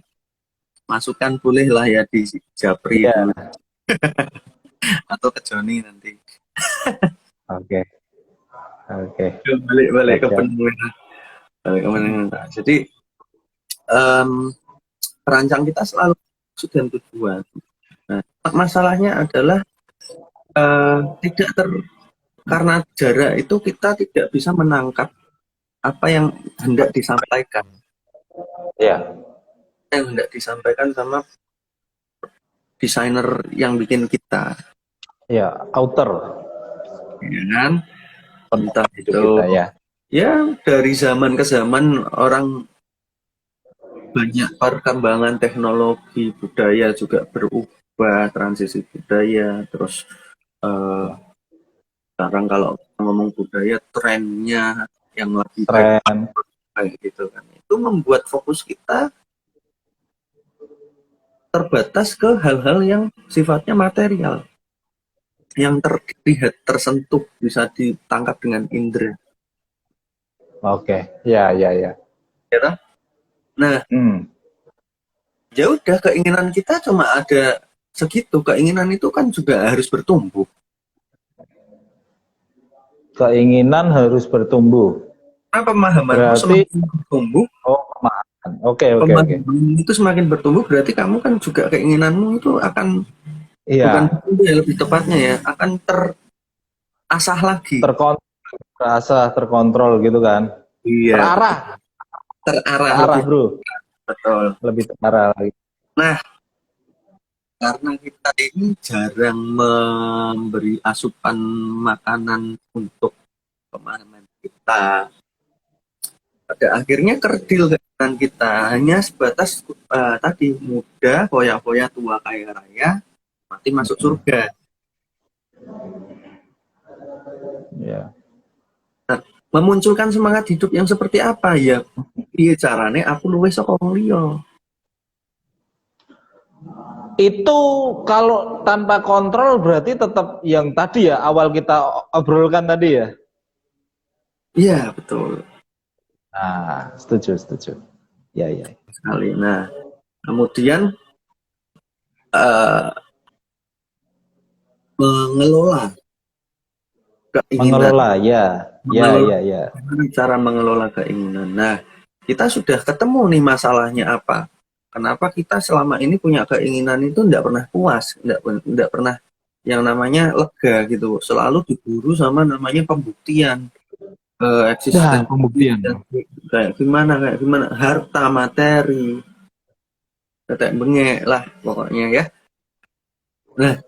masukan boleh lah ya di Japri dulu. Atau ke Joni nanti. Oke. Balik ke penulisan. Jadi perancang kita selalu maksud dan tujuan. Nah, masalahnya adalah karena jarak itu kita tidak bisa menangkap apa yang hendak disampaikan. Ya. Yang hendak disampaikan sama desainer yang bikin kita. Ya, author. Ya kan? Entah itu kita, ya. Ya dari zaman ke zaman orang banyak perkembangan teknologi, budaya juga berubah, transisi budaya, terus sekarang kalau ngomong budaya trennya yang lagi tren kayak gitu kan, itu membuat fokus kita terbatas ke hal-hal yang sifatnya material, yang terlihat, tersentuh, bisa ditangkap dengan indera. Oke, ya. Ya, nah, ya udah, keinginan kita cuma ada segitu. Keinginan itu kan juga harus bertumbuh. Keinginan harus bertumbuh. Nah, pemahaman semakin bertumbuh. Oh, pemahaman. Oke. Itu semakin bertumbuh, berarti kamu kan juga keinginanmu itu akan bukan lebih tepatnya ya, akan terasah lagi. Terkontrol gitu kan. Iya. Terarah, bro. Betul. Lebih terarah lagi. Nah, karena kita ini jarang memberi asupan makanan untuk pemahaman kita, pada akhirnya kerdil keinginan kita hanya sebatas tadi, muda, foya-foya, tua, kaya raya, mati masuk surga. Ya. Nah, memunculkan semangat hidup yang seperti apa ya? Iya carane aku luwes saka wong liya. Itu kalau tanpa kontrol berarti tetap yang tadi ya, awal kita obrolkan tadi ya. Iya, betul. Nah, setuju. Ya. Sekali. Nah, kemudian mengelola keinginan. Ya. Cara mengelola keinginan. Nah, kita sudah ketemu nih masalahnya apa. Kenapa kita selama ini punya keinginan itu tidak pernah puas, tidak pernah yang namanya lega gitu. Selalu diburu sama namanya pembuktian. Eksistensi pembuktian. Kayak gimana, harta, materi. Kayak bengek lah pokoknya ya. Nah,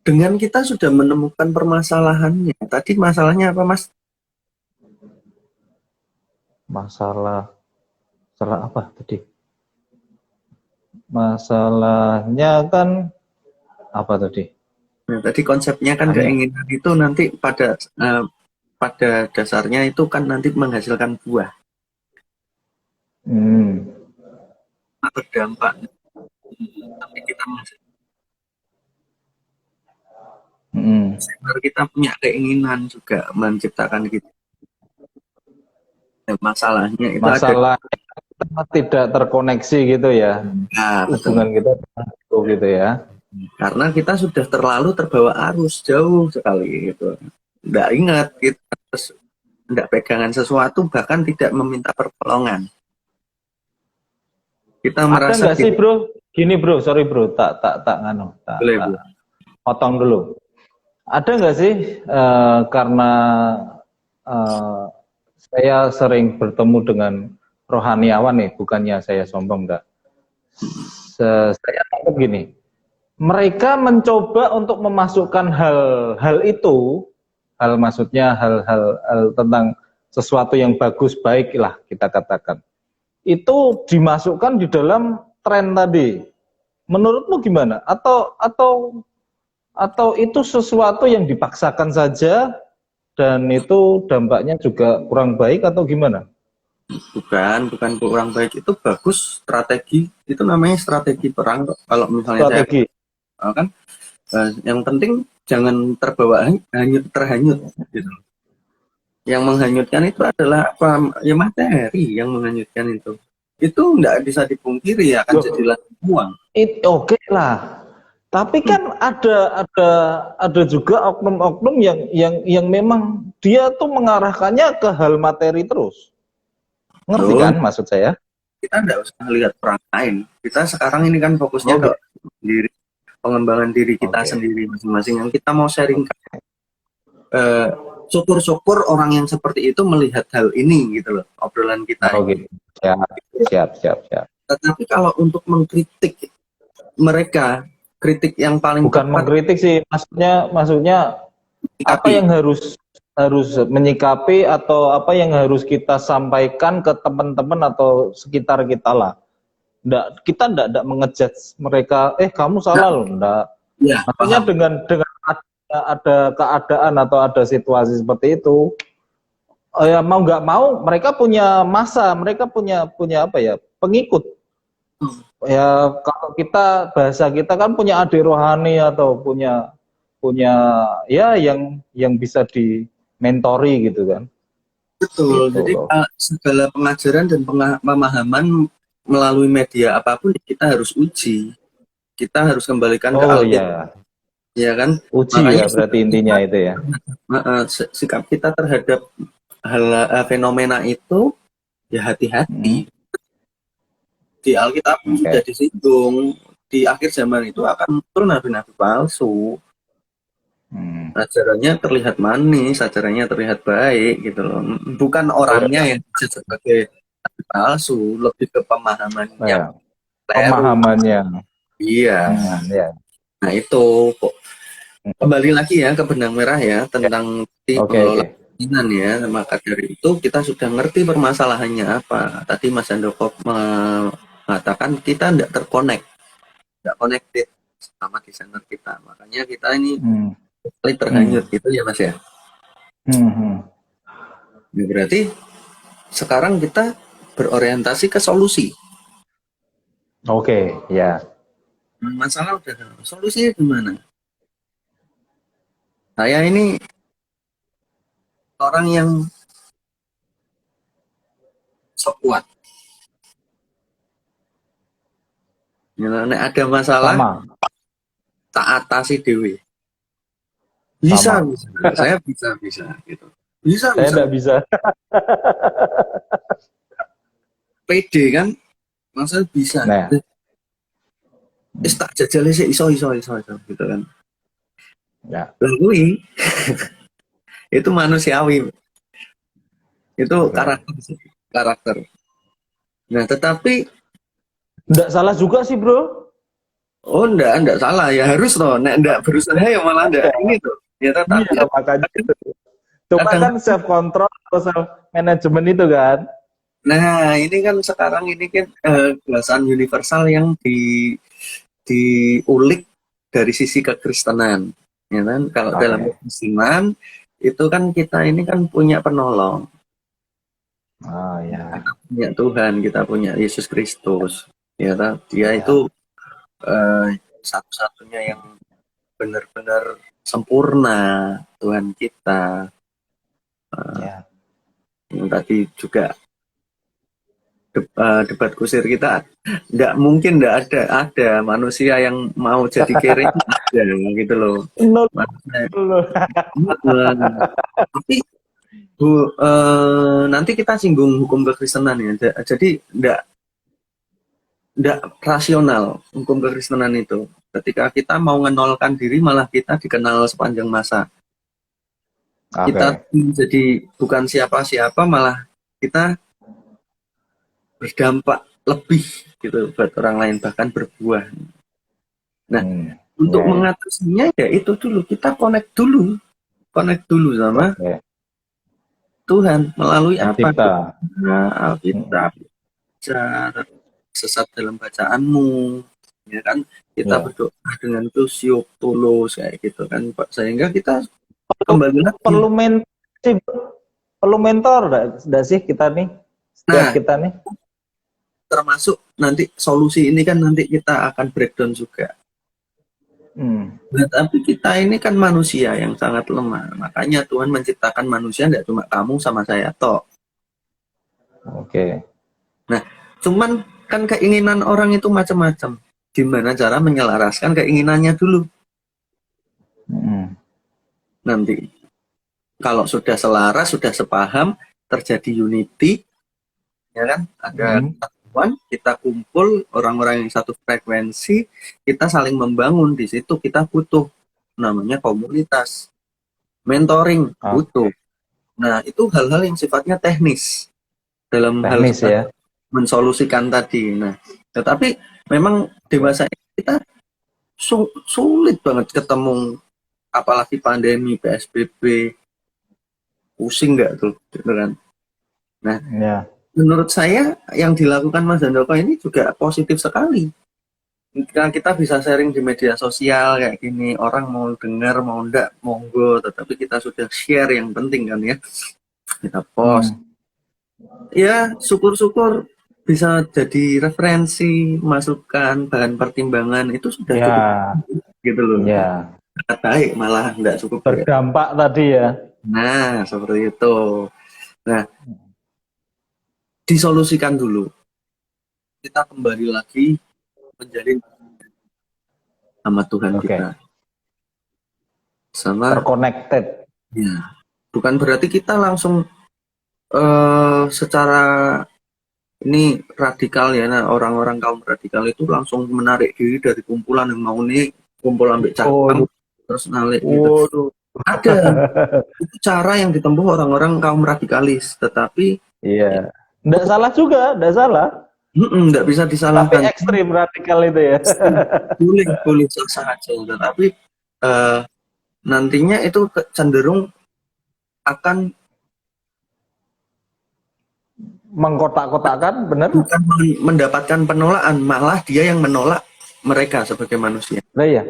dengan kita sudah menemukan permasalahannya. Tadi masalahnya apa, Mas? Masalah apa tadi? Masalahnya kan apa tadi? Nah, tadi konsepnya kan keinginan itu nanti pada dasarnya itu kan nanti menghasilkan buah. Berdampak. Tapi kita kita punya keinginan juga menciptakan gitu. Masalahnya itu tidak terkoneksi gitu ya. Nah, hubungan kita gitu ya. Karena kita sudah terlalu terbawa arus jauh sekali gitu. Nggak ingat gitu, terus nggak pegangan sesuatu, bahkan tidak meminta pertolongan. Kita merasa ada nggak sih bro Gini bro, sorry bro, tak nganu, tak potong dulu. Ada nggak sih karena saya sering bertemu dengan rohaniawan nih, bukannya saya sombong enggak. Saya tangkap gini, mereka mencoba untuk memasukkan hal itu, maksudnya hal tentang sesuatu yang bagus baik lah kita katakan, itu dimasukkan di dalam tren tadi. Menurutmu gimana? Atau itu sesuatu yang dipaksakan saja dan itu dampaknya juga kurang baik atau gimana? Bukan kurang baik, itu bagus strategi, itu namanya strategi perang. Kalau misalnya strategi. Saya kan yang penting jangan terbawa terhanyut gitu. Yang menghanyutkan itu adalah apa? Ya materi yang menghanyutkan itu enggak bisa dipungkiri akan jadi ladang uang. Oke lah. Tapi kan ada juga oknum-oknum yang memang dia tuh mengarahkannya ke hal materi terus. Ngerti kan maksud saya? Kita enggak usah lihat orang lain. Kita sekarang ini kan fokusnya ke diri, pengembangan diri kita sendiri masing-masing. Yang kita mau sharing, syukur-syukur orang yang seperti itu melihat hal ini gitu loh, obrolan kita. Oke. Siap. Tetapi kalau untuk mengkritik mereka, kritik yang paling bukan tepat, mengkritik sih, maksudnya apa yang harus menyikapi atau apa yang harus kita sampaikan ke teman-teman atau sekitar kita lah. Kita enggak mengejudge mereka, kamu salah loh, enggak. Ya, maksudnya dengan ada keadaan atau ada situasi seperti itu, ya mau nggak mau mereka punya masa, mereka punya apa ya, pengikut. Ya kalau kita, bahasa kita kan punya adik rohani atau punya ya yang bisa dimentori gitu kan. Betul. Gitu. Jadi segala pengajaran dan pemahaman melalui media apapun kita harus uji. Kita harus kembalikan ke Alkitab. Ya kan? Uji. Makanya, ya berarti intinya itu ya. Sikap kita terhadap hal fenomena itu ya hati-hati. Di Alkitab sudah disinggung, di akhir zaman itu akan muncul nabi-nabi palsu. Ajarannya terlihat manis, ajarannya terlihat baik gitu loh. Bukan orangnya yang sebagai nabi palsu, lebih ke pemahamannya. Pemahamannya. Iya. Nah itu kok kembali lagi ya ke benang merah ya tentang pengelolaan ya. Maka dari itu kita sudah ngerti permasalahannya apa. Tadi Mas Handoko mengatakan kita tidak tidak connected sama desainer kita. Makanya kita ini terhanyut gitu ya Mas ya. Berarti sekarang kita berorientasi ke solusi. Ya. Masalah udah, solusinya gimana? Saya ini orang yang sok kuat. Ada masalah, tak atasi dewi. Bisa. Saya bisa gitu. Saya tidak bisa. PD kan, maksudnya bisa. Tak jajal sih iso gitu kan. Ya. Lalu itu manusiawi. Itu karakter. Nah, tetapi enggak salah juga sih, Bro. Oh, enggak salah. Ya harus loh. Enggak berusaha ya malah enggak ini tuh. Ya tetapi makanya itu. Cuma kan self control atau self management itu kan. Nah, ini kan sekarang ini kan bahasan universal yang diulik dari sisi kekristenan. Ya kan? Kalau dalam kekristenan itu kan kita ini kan punya penolong. Kita punya Tuhan, kita punya Yesus Kristus. Ya kan? Dia itu satu-satunya yang benar-benar sempurna, Tuhan kita. Yang tadi juga debat kusir kita, nggak mungkin nggak ada manusia yang mau jadi kering ada gitu loh. Tapi nanti kita singgung hukum kekristenan ya. Jadi Tidak rasional hukum kekristenan itu. Ketika kita mau menolkan diri, malah kita dikenal sepanjang masa. Kita jadi bukan siapa-siapa, malah kita berdampak lebih gitu buat orang lain, bahkan berbuah. Nah, untuk mengatasinya ya itu dulu, kita connect dulu sama Tuhan melalui apa? Alkitab, sesat dalam bacaanmu, ya kan, kita berdoa dengan khusyuk tulus kayak gitu kan, sehingga kita kembali lagi. Perlu mentor enggak sih kita nih, setiap kita nih, termasuk nanti solusi ini kan nanti kita akan breakdown juga. Nah, tapi kita ini kan manusia yang sangat lemah, makanya Tuhan menciptakan manusia tidak cuma kamu sama saya toh. Nah, cuman kan keinginan orang itu macam-macam. Gimana cara menyelaraskan keinginannya dulu? Nanti kalau sudah selaras, sudah sepaham, terjadi unity, ya kan? Ada kesatuan, kita kumpul orang-orang yang satu frekuensi, kita saling membangun. Di situ kita butuh namanya komunitas, mentoring, butuh. Nah, itu hal-hal yang sifatnya teknis dalam hal mensolusikan tadi. Nah, tetapi memang dewasa kita sulit banget ketemu, apalagi pandemi, PSBB, pusing nggak tuh, gitu kan? Nah, menurut saya yang dilakukan Mas Handoko ini juga positif sekali. Kita bisa sharing di media sosial kayak gini, orang mau dengar mau enggak monggo, tetapi kita sudah share, yang penting kan ya, kita post. Ya, syukur-syukur bisa jadi referensi, masukan, bahan pertimbangan, itu sudah cukup gitu loh. Baik, malah nggak cukup berdampak tadi ya. Nah, seperti itu. Nah, disolusikan dulu. Kita kembali lagi menjadi sama Tuhan kita. Sama terconnected. Ya. Bukan berarti kita langsung secara ini radikal ya. Nah, orang-orang kaum radikal itu langsung menarik diri dari kumpulan yang mau nih, kumpul ambil cakang, terus narik gitu. Ada. Itu cara yang ditempuh orang-orang kaum radikalis, tetapi enggak salah juga, enggak salah. Enggak bisa disalahkan. Tapi ekstrim radikal itu ya. Boleh sah aja, tetapi nantinya itu cenderung akan mengkotak-kotakan, benar? Bukan mendapatkan penolakan, malah dia yang menolak mereka sebagai manusia. Nah ya,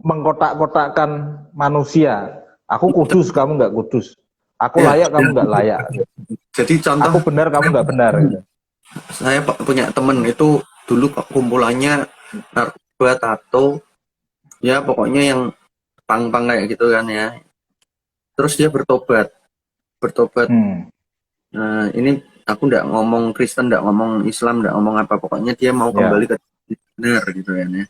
mengkotak-kotakkan manusia. Aku kudus, kamu nggak kudus. Aku layak, kamu nggak layak. Jadi contoh, aku benar, kamu nggak benar. Gitu. Saya punya temen itu dulu kumpulannya narkoba, tato, ya pokoknya yang pang-pang kayak gitu kan ya. Terus dia bertobat. Nah, ini aku nggak ngomong Kristen, nggak ngomong Islam, nggak ngomong apa, pokoknya dia mau kembali ke benar gitu kan ya.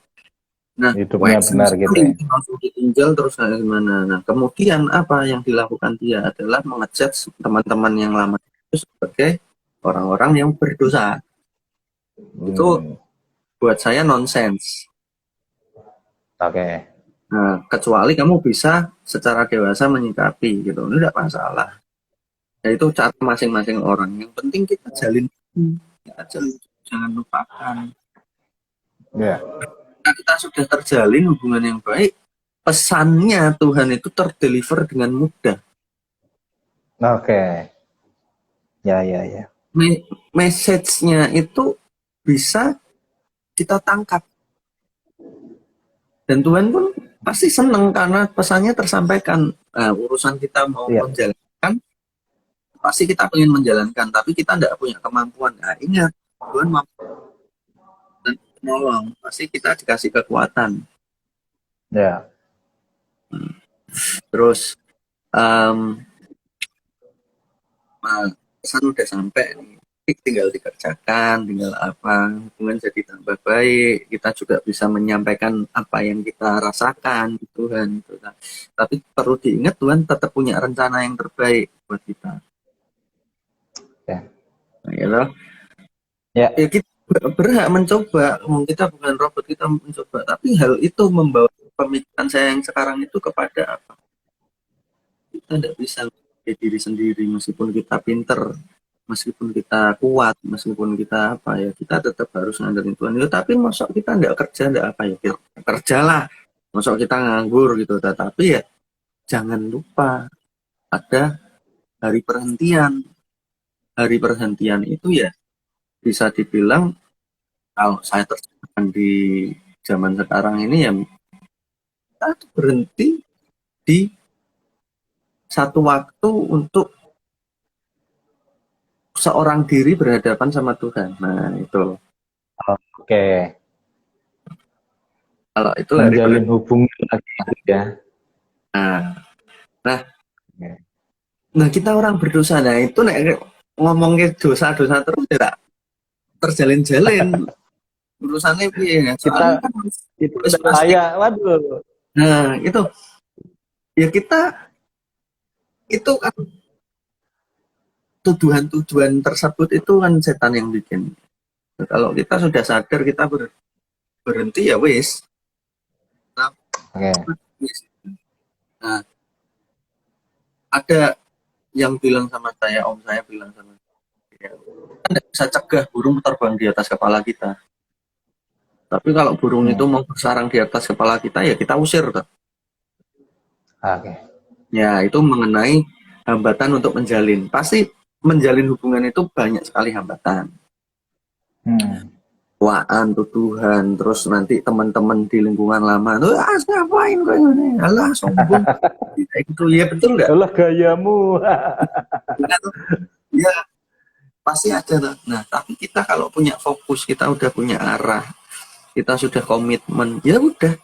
Nah, hidupnya benar gitu ya. Langsung ditinggal terus gimana. Nah, kemudian apa yang dilakukan dia adalah mengejudge teman-teman yang lama itu sebagai orang-orang yang berdosa. Itu buat saya nonsens. Nah, kecuali kamu bisa secara dewasa menyikapi gitu, ini tidak masalah. Nah, itu cara masing-masing orang. Yang penting kita jalin, jangan lupakan. Nah, kita sudah terjalin hubungan yang baik, pesannya Tuhan itu terdeliver dengan mudah. Ya. Message-nya itu bisa kita tangkap. Dan Tuhan pun pasti senang karena pesannya tersampaikan. Nah, urusan kita mau menjalankan, pasti kita ingin menjalankan, tapi kita tidak punya kemampuan. Nah, ingat, Tuhan mampu dan menolong, pasti kita dikasih kekuatan. Terus pesan udah sampai nih, tinggal dikerjakan, tinggal apa, hubungan jadi tambah baik, kita juga bisa menyampaikan apa yang kita rasakan Tuhan. Tapi perlu diingat, Tuhan tetap punya rencana yang terbaik buat kita. Nah, gitu. berhak mencoba. Kita bukan robot, kita mencoba. Tapi hal itu membawa pemikiran saya yang sekarang itu kepada apa? Kita tidak bisa menjadi diri sendiri meskipun kita pinter, meskipun kita kuat, meskipun kita apa ya, kita tetap harus ngandelin Tuhan. Ya, tapi masuk kita tidak kerja, tidak apa ya, kerjalah. Masuk kita nganggur gitu. Tetapi ya jangan lupa ada hari perhentian. Hari perhentian itu ya bisa dibilang kalau saya terjemahkan di zaman sekarang ini ya kita berhenti di satu waktu untuk seorang diri berhadapan sama Tuhan. Nah itu. Oke. Kalau itu menjalin hubungan lagi ya. Nah kita orang berdosa, nah itu ngomongin dosa-dosa terus ya terjalin-jalin urusannya ya. Kita kan, itu bahaya, waduh. Nah itu ya kita itu kan tuduhan-tuduhan tersebut itu kan setan yang bikin. Kalau kita sudah sadar kita berhenti ya wis. Nah, nah, ada yang bilang sama saya, om saya bilang sama saya, kita tidak bisa cegah burung terbang di atas kepala kita. Tapi kalau burung itu mau bersarang di atas kepala kita, ya kita usir. Ya, itu mengenai hambatan untuk menjalin. Pasti menjalin hubungan itu banyak sekali hambatan. Waan, tuduhan, terus nanti teman-teman di lingkungan lama, tuh ngapain kok ini? Alah, sombong. Itu ya betul nggak? Alah gayamu. Ya, pasti ada. Nah, tapi kita kalau punya fokus, kita udah punya arah, kita sudah komitmen, ya udah.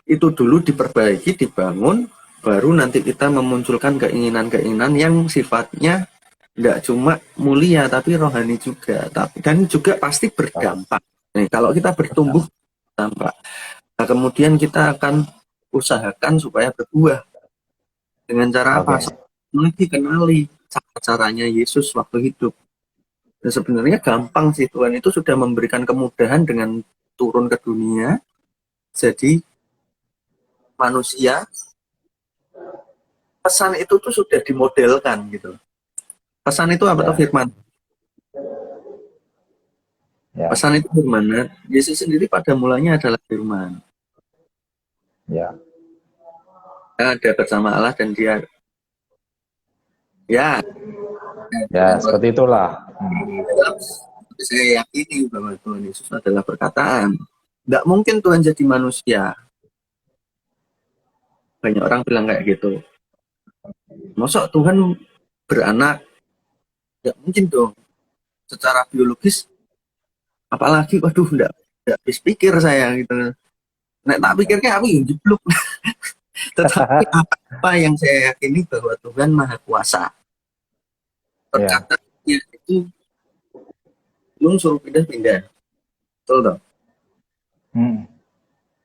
Itu dulu diperbaiki, dibangun, baru nanti kita memunculkan keinginan-keinginan yang sifatnya nggak cuma mulia, tapi rohani juga. Dan juga pasti berdampak. Nih, kalau kita bertumbuh dampak, nah, kemudian kita akan usahakan supaya berbuah dengan cara apa? Lagi kenali caranya Yesus waktu hidup. Dan sebenarnya gampang sih, Tuhan itu sudah memberikan kemudahan dengan turun ke dunia, jadi manusia. Pesan itu tuh sudah dimodelkan gitu. Pesan itu apa tuh firman? Pesan itu firman. Yesus sendiri pada mulanya adalah firman. Dia ada bersama Allah dan dia ya seperti itulah. Saya yakini bahwa Tuhan Yesus adalah perkataan. Nggak mungkin Tuhan jadi manusia. Banyak orang bilang kayak gitu. Masa Tuhan beranak? Nggak mungkin dong. Secara biologis, apalagi, waduh, nggak habis pikir saya gitu. Nek tak pikirnya aku yang jeblok. Tetapi apa yang saya yakini bahwa Tuhan Maha Kuasa. Perkataannya itu belum suruh pindah-pindah. Betul dong?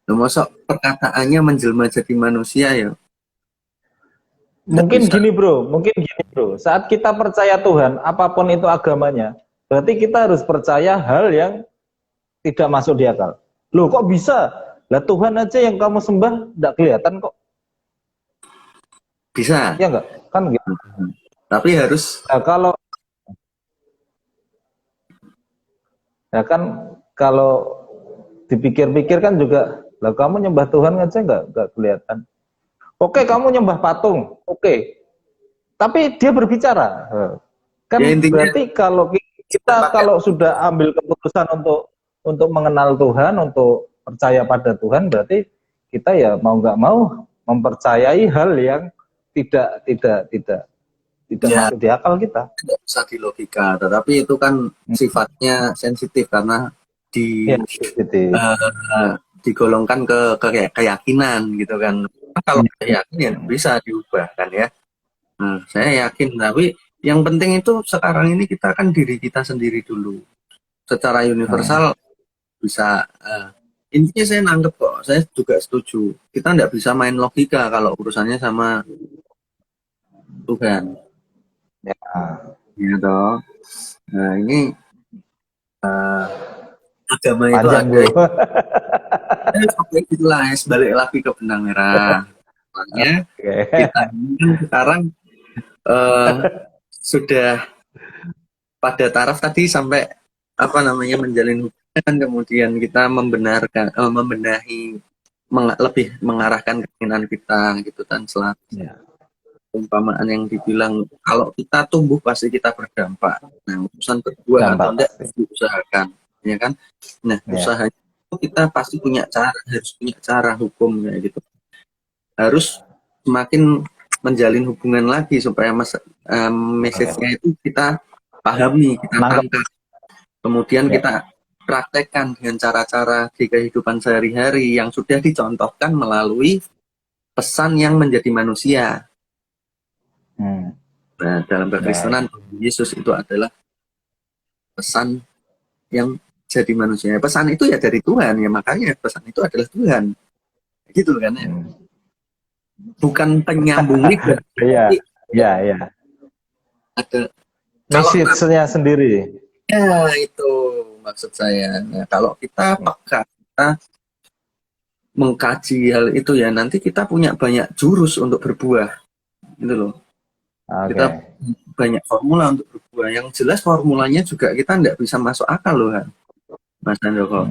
Nah, masa perkataannya menjelma jadi manusia ya? Mungkin gini bro, saat kita percaya Tuhan, apapun itu agamanya, berarti kita harus percaya hal yang tidak masuk di akal. Loh kok bisa? Lah Tuhan aja yang kamu sembah tidak kelihatan kok. Bisa. Ya enggak? Kan gitu. Tapi harus. Nah, kalau dipikir-pikir kan juga, lah kamu nyembah Tuhan aja enggak kelihatan. Oke, kamu nyembah patung, oke. Tapi dia berbicara. Kan ya, intinya, berarti kalau kita kalau sudah ambil keputusan untuk mengenal Tuhan, untuk percaya pada Tuhan, berarti kita ya mau nggak mau mempercayai hal yang tidak masuk di akal kita. Tidak bisa di logika, tetapi itu kan sifatnya sensitif karena digolongkan ke keyakinan gitu kan. Kalau keyakinan bisa diubah kan ya. Nah, saya yakin, tapi yang penting itu sekarang ini kita kan diri kita sendiri dulu. Secara universal bisa. Intinya saya nangkep kok, saya juga setuju. Kita nggak bisa main logika kalau urusannya sama Tuhan. Ya toh. Nah ini agama itu Panjang, ada. Bro. Sampai itulah, balik lagi ke benang merah. Makanya Oke. kita ini kan sekarang eh, sudah pada taraf tadi sampai apa namanya menjalin hubungan, kemudian kita membenahi, lebih mengarahkan keinginan kita gitu kan, selalu Ya. umpamaan yang dibilang kalau kita tumbuh pasti kita berdampak. Nah, urusan berbuah atau Dampak enggak pasti. diusahakan, ya kan? Nah, Ya. usaha itu kita pasti punya cara, harus punya cara hukumnya gitu. Harus semakin menjalin hubungan lagi supaya message-nya itu kita pahami, kita Nangkep. tangkap. Kemudian Ya. kita praktekkan dengan cara-cara di kehidupan sehari-hari yang sudah dicontohkan melalui pesan yang menjadi manusia. Nah, dalam kekristenan, Yesus itu adalah pesan yang jadi manusia. Pesan itu ya dari Tuhan, ya makanya pesan itu adalah Tuhan. Gitu kan ya. Bukan penyambung lidah. Iya, iya, iya. Ada Message-nya sendiri. ya itu maksud saya. Nah, kalau kita peka, kita mengkaji hal itu ya, nanti kita punya banyak jurus untuk berbuah. Gitu loh. Kita banyak formula untuk berbuah. Yang jelas formulanya juga kita tidak bisa masuk akal loh, Mas Andoko.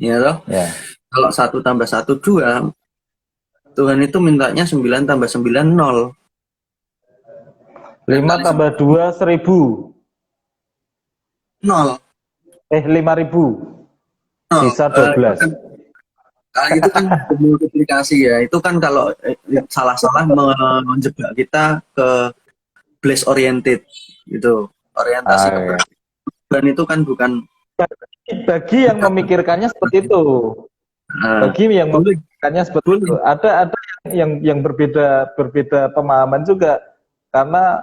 Ya loh. Ya. Kalau 1 tambah 1 2, Tuhan itu mintanya 9 tambah 9 0. 5 tambah 2 1000. 0. 5.000. Sisa 12. Itu kan multiplikasi ya. Itu kan kalau salah-salah menjebak kita ke place oriented gitu. Orientasi ke dan itu kan bukan bagi yang memikirkannya seperti itu. Bagi yang memikirkannya seperti itu. Ada yang berbeda pemahaman juga, karena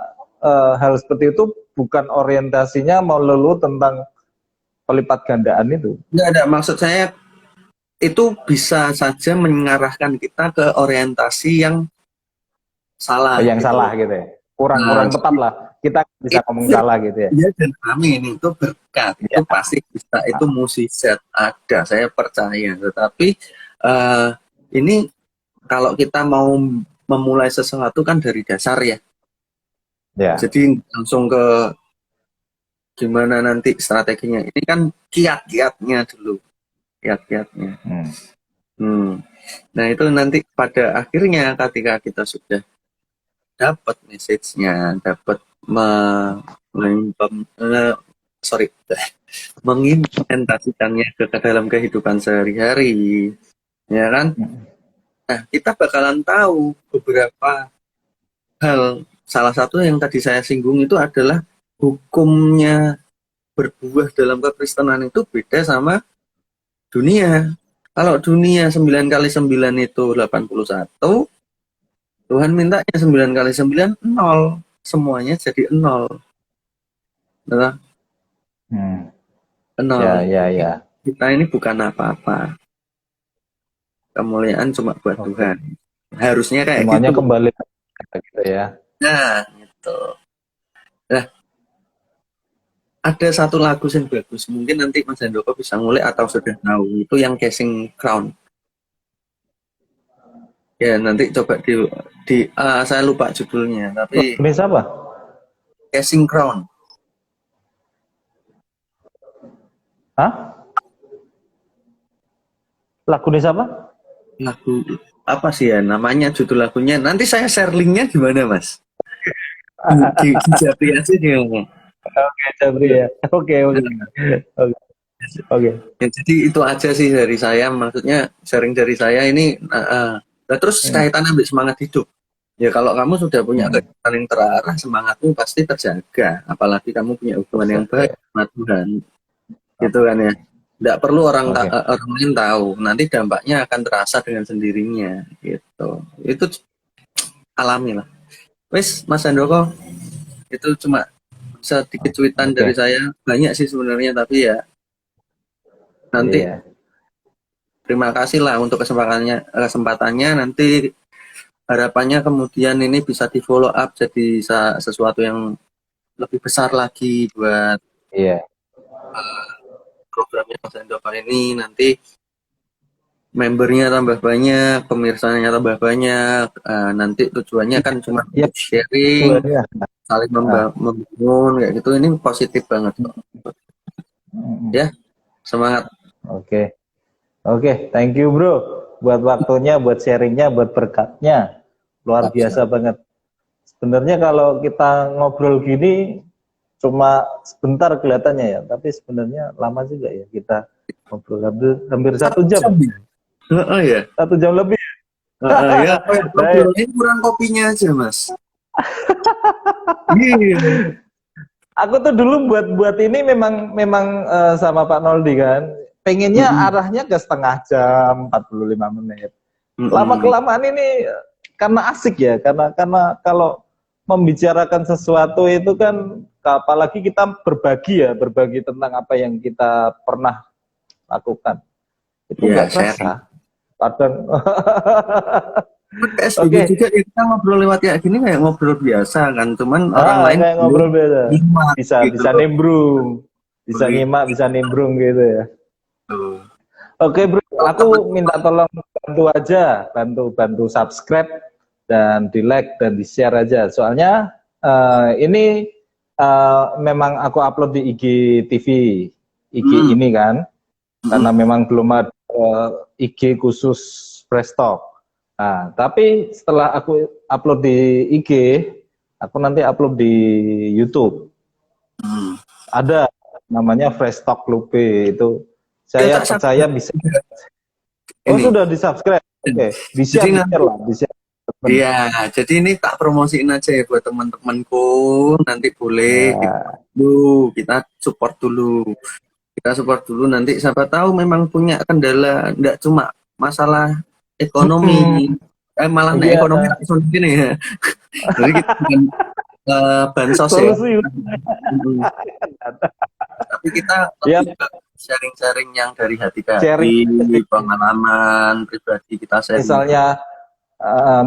hal seperti itu bukan orientasinya melulu tentang pelipat gandaan itu. Enggak ada, maksud saya itu bisa saja mengarahkan kita ke orientasi yang salah. Yang gitu. Salah gitu ya. Kurang tepat lah. Kita bisa ngomong salah gitu ya. Iya, dan amin, itu berkat. Ya. Itu pasti bisa, itu mukjizat ada, saya percaya. Tetapi ini kalau kita mau memulai sesuatu kan dari dasar ya. Ya. Jadi langsung ke gimana nanti strateginya. Ini kan kiat-kiatnya dulu. Kiat-kiatnya. Nah, itu nanti pada akhirnya ketika kita sudah dapat message-nya, dapat mengimplementasikannya ke dalam kehidupan sehari-hari, ya kan? Nah, kita bakalan tahu beberapa hal. Salah satu yang tadi saya singgung itu adalah hukumnya berbuah dalam kekristenan itu beda sama dunia. Kalau dunia 9 kali 9 itu 81, Tuhan mintanya 9 kali 9 0. Semuanya jadi 0. Betul? 0. Ya. Kita ini bukan apa-apa. Kemuliaan cuma buat Tuhan. Harusnya kayak semuanya gitu. Kembali gitu ya. Nah, gitu. Nah, ada satu lagu yang bagus. Mungkin nanti Mas Handoko bisa ngulik atau sudah tahu. Itu yang Casing Crown. Ya, nanti coba saya lupa judulnya, tapi ini siapa? Casing Crown. Hah? Lagu ini siapa? Lagu apa sih ya namanya, judul lagunya? Nanti saya share linknya gimana, Mas? Di Japri aja gimana? Oke, Japri ya. Oke. Ya, jadi itu aja sih dari saya, maksudnya sharing dari saya ini. Terus kaitannya ambil semangat hidup. Ya kalau kamu sudah punya kehidupan yang terarah, semangatmu pasti terjaga. Apalagi kamu punya hubungan yang baik sama Tuhan. Gitu kan ya. Tidak perlu orang lain tahu. Nanti dampaknya akan terasa dengan sendirinya. Gitu. Itu alami lah. Wes, Mas Handoko, itu cuma sedikit cuitan dari saya. Banyak sih sebenarnya, tapi ya nanti terima kasih lah untuk kesempatannya. Nanti harapannya kemudian ini bisa di follow up jadi sesuatu yang lebih besar lagi buat programnya Mas Andoko ini nanti membernya tambah banyak, pemirsanya tambah banyak. Nanti tujuannya kan cuma Ya, sharing, ya. saling membangun kayak gitu. Ini positif banget kok. Ya, semangat. Oke. Oke, thank you bro buat waktunya, buat sharingnya, buat berkatnya. Luar biasa banget. Sebenarnya kalau kita ngobrol gini cuma sebentar kelihatannya ya, tapi sebenarnya lama juga ya kita ngobrol hampir 1 jam. Ya. 1 jam lebih. Ya, ngobrol ini kurang kopinya aja, Mas. Iya. Aku tuh dulu buat ini memang sama Pak Noldi kan, pengennya arahnya ke setengah jam, 45 menit. Lama kelamaan ini karena asik ya, karena kalau membicarakan sesuatu itu kan, apalagi kita berbagi tentang apa yang kita pernah lakukan, itu nggak terasa. Kadang. PSBB juga ya, kita ngobrol lewat kayak gini kayak ngobrol biasa kan, cuman orang lain kayak ngobrol biasa, bisa gitu nimbrung, bisa nyimak, bisa nimbrung gitu ya. Oke bro, aku minta tolong bantu aja, bantu subscribe dan di like dan di share aja. Soalnya ini memang aku upload di IG TV, IG ini kan, karena memang belum ada IG khusus Fresh Talk. Nah, tapi setelah aku upload di IG, aku nanti upload di YouTube. Ada namanya Fresh Talk Lupe itu. Saya percaya bisa. Oh, sudah di-subscribe. Oke, di-share lah, di-share. Iya, jadi ini tak promosiin aja ya buat teman-temanku. Nanti boleh kita support dulu. Kita support dulu, nanti siapa tahu memang punya kendala, enggak cuma masalah ekonomi, malah ekonomi langsung gini ya. Jadi kita bukan bansos ya. Tapi kita sharing-sharing yang dari hati ke hati, pengalaman pribadi kita sharing.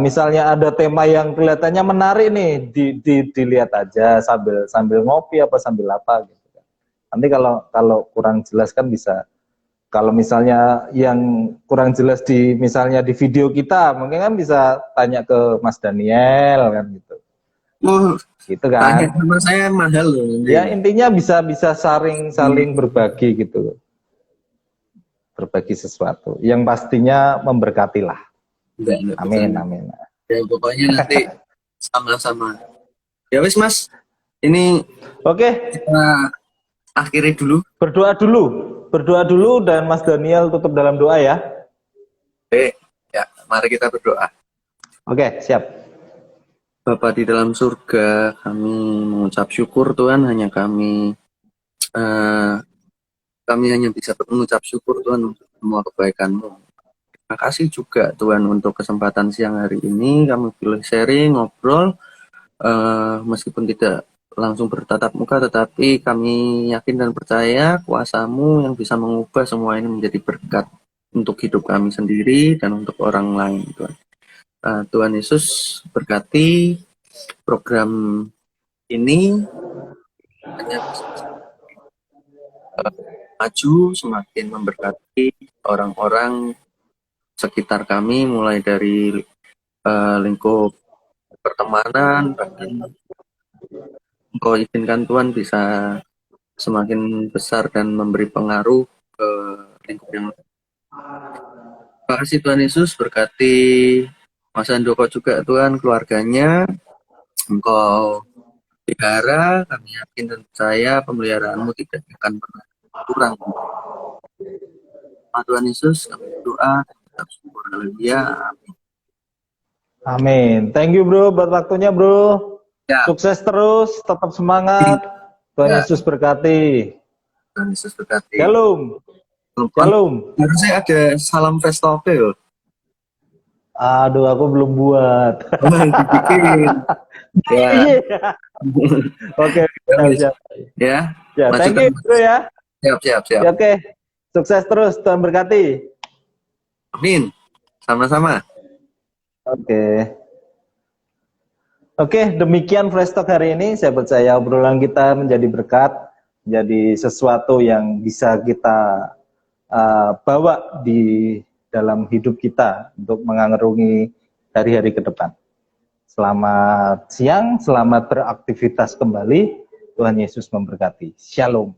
Misalnya ada tema yang kelihatannya menarik nih, dilihat aja sambil ngopi apa sambil apa gitu. Nanti kalau kurang jelas kan bisa, kalau misalnya yang kurang jelas misalnya di video kita, mungkin kan bisa tanya ke Mas Daniel kan gitu. Gitu kan. Tanya sama saya mahal loh. Ya intinya bisa saling berbagi gitu. Berbagi sesuatu yang pastinya memberkati lah. Amin, amin. Ya pokoknya nanti sama-sama. Ya wis Mas, ini kita akhiri dulu. Berdoa dulu dan Mas Daniel tutup dalam doa ya. Oke, ya mari kita berdoa. Oke, siap. Bapa di dalam surga, kami mengucap syukur Tuhan, hanya kami hanya bisa mengucap syukur Tuhan untuk semua kebaikan-Mu. Terima kasih juga Tuhan untuk kesempatan siang hari ini, kami boleh sharing, ngobrol, meskipun tidak langsung bertatap muka, tetapi kami yakin dan percaya kuasa-Mu yang bisa mengubah semua ini menjadi berkat untuk hidup kami sendiri dan untuk orang lain Tuhan. Tuhan Yesus berkati program ini, hanya maju, semakin memberkati orang-orang sekitar kami, mulai dari lingkup pertemanan, bahkan Engkau izinkan Tuhan bisa semakin besar dan memberi pengaruh ke lingkup yang lain. Terima kasih Tuhan Yesus, berkati Mas Andoko juga Tuhan, keluarganya, Engkau pelihara, kami yakin dan percaya pemeliharaan-Mu tidak akan pernah kurang. Tuhan Yesus, kami berdoa dan tetap syukur. Haleluya. Amin. Thank you bro buat waktunya bro. Ya. Sukses terus, tetap semangat. Tuhan Yesus berkati. Tuhan Yesus berkati. Shalom. Shalom. Harusnya ada salam festival loh. Aduh, aku belum buat. Dibikin. Ya. Oke. Siap. Ya. Ya, thank you bro ya. Siap. Ya, oke. Sukses terus, Tuhan berkati. Amin. Sama-sama. Oke, demikian Fresh Talk hari ini. Saya percaya obrolan kita menjadi berkat menjadi sesuatu yang bisa kita bawa di dalam hidup kita untuk mengarungi hari-hari ke depan. Selamat siang, selamat beraktivitas kembali. Tuhan Yesus memberkati. Shalom.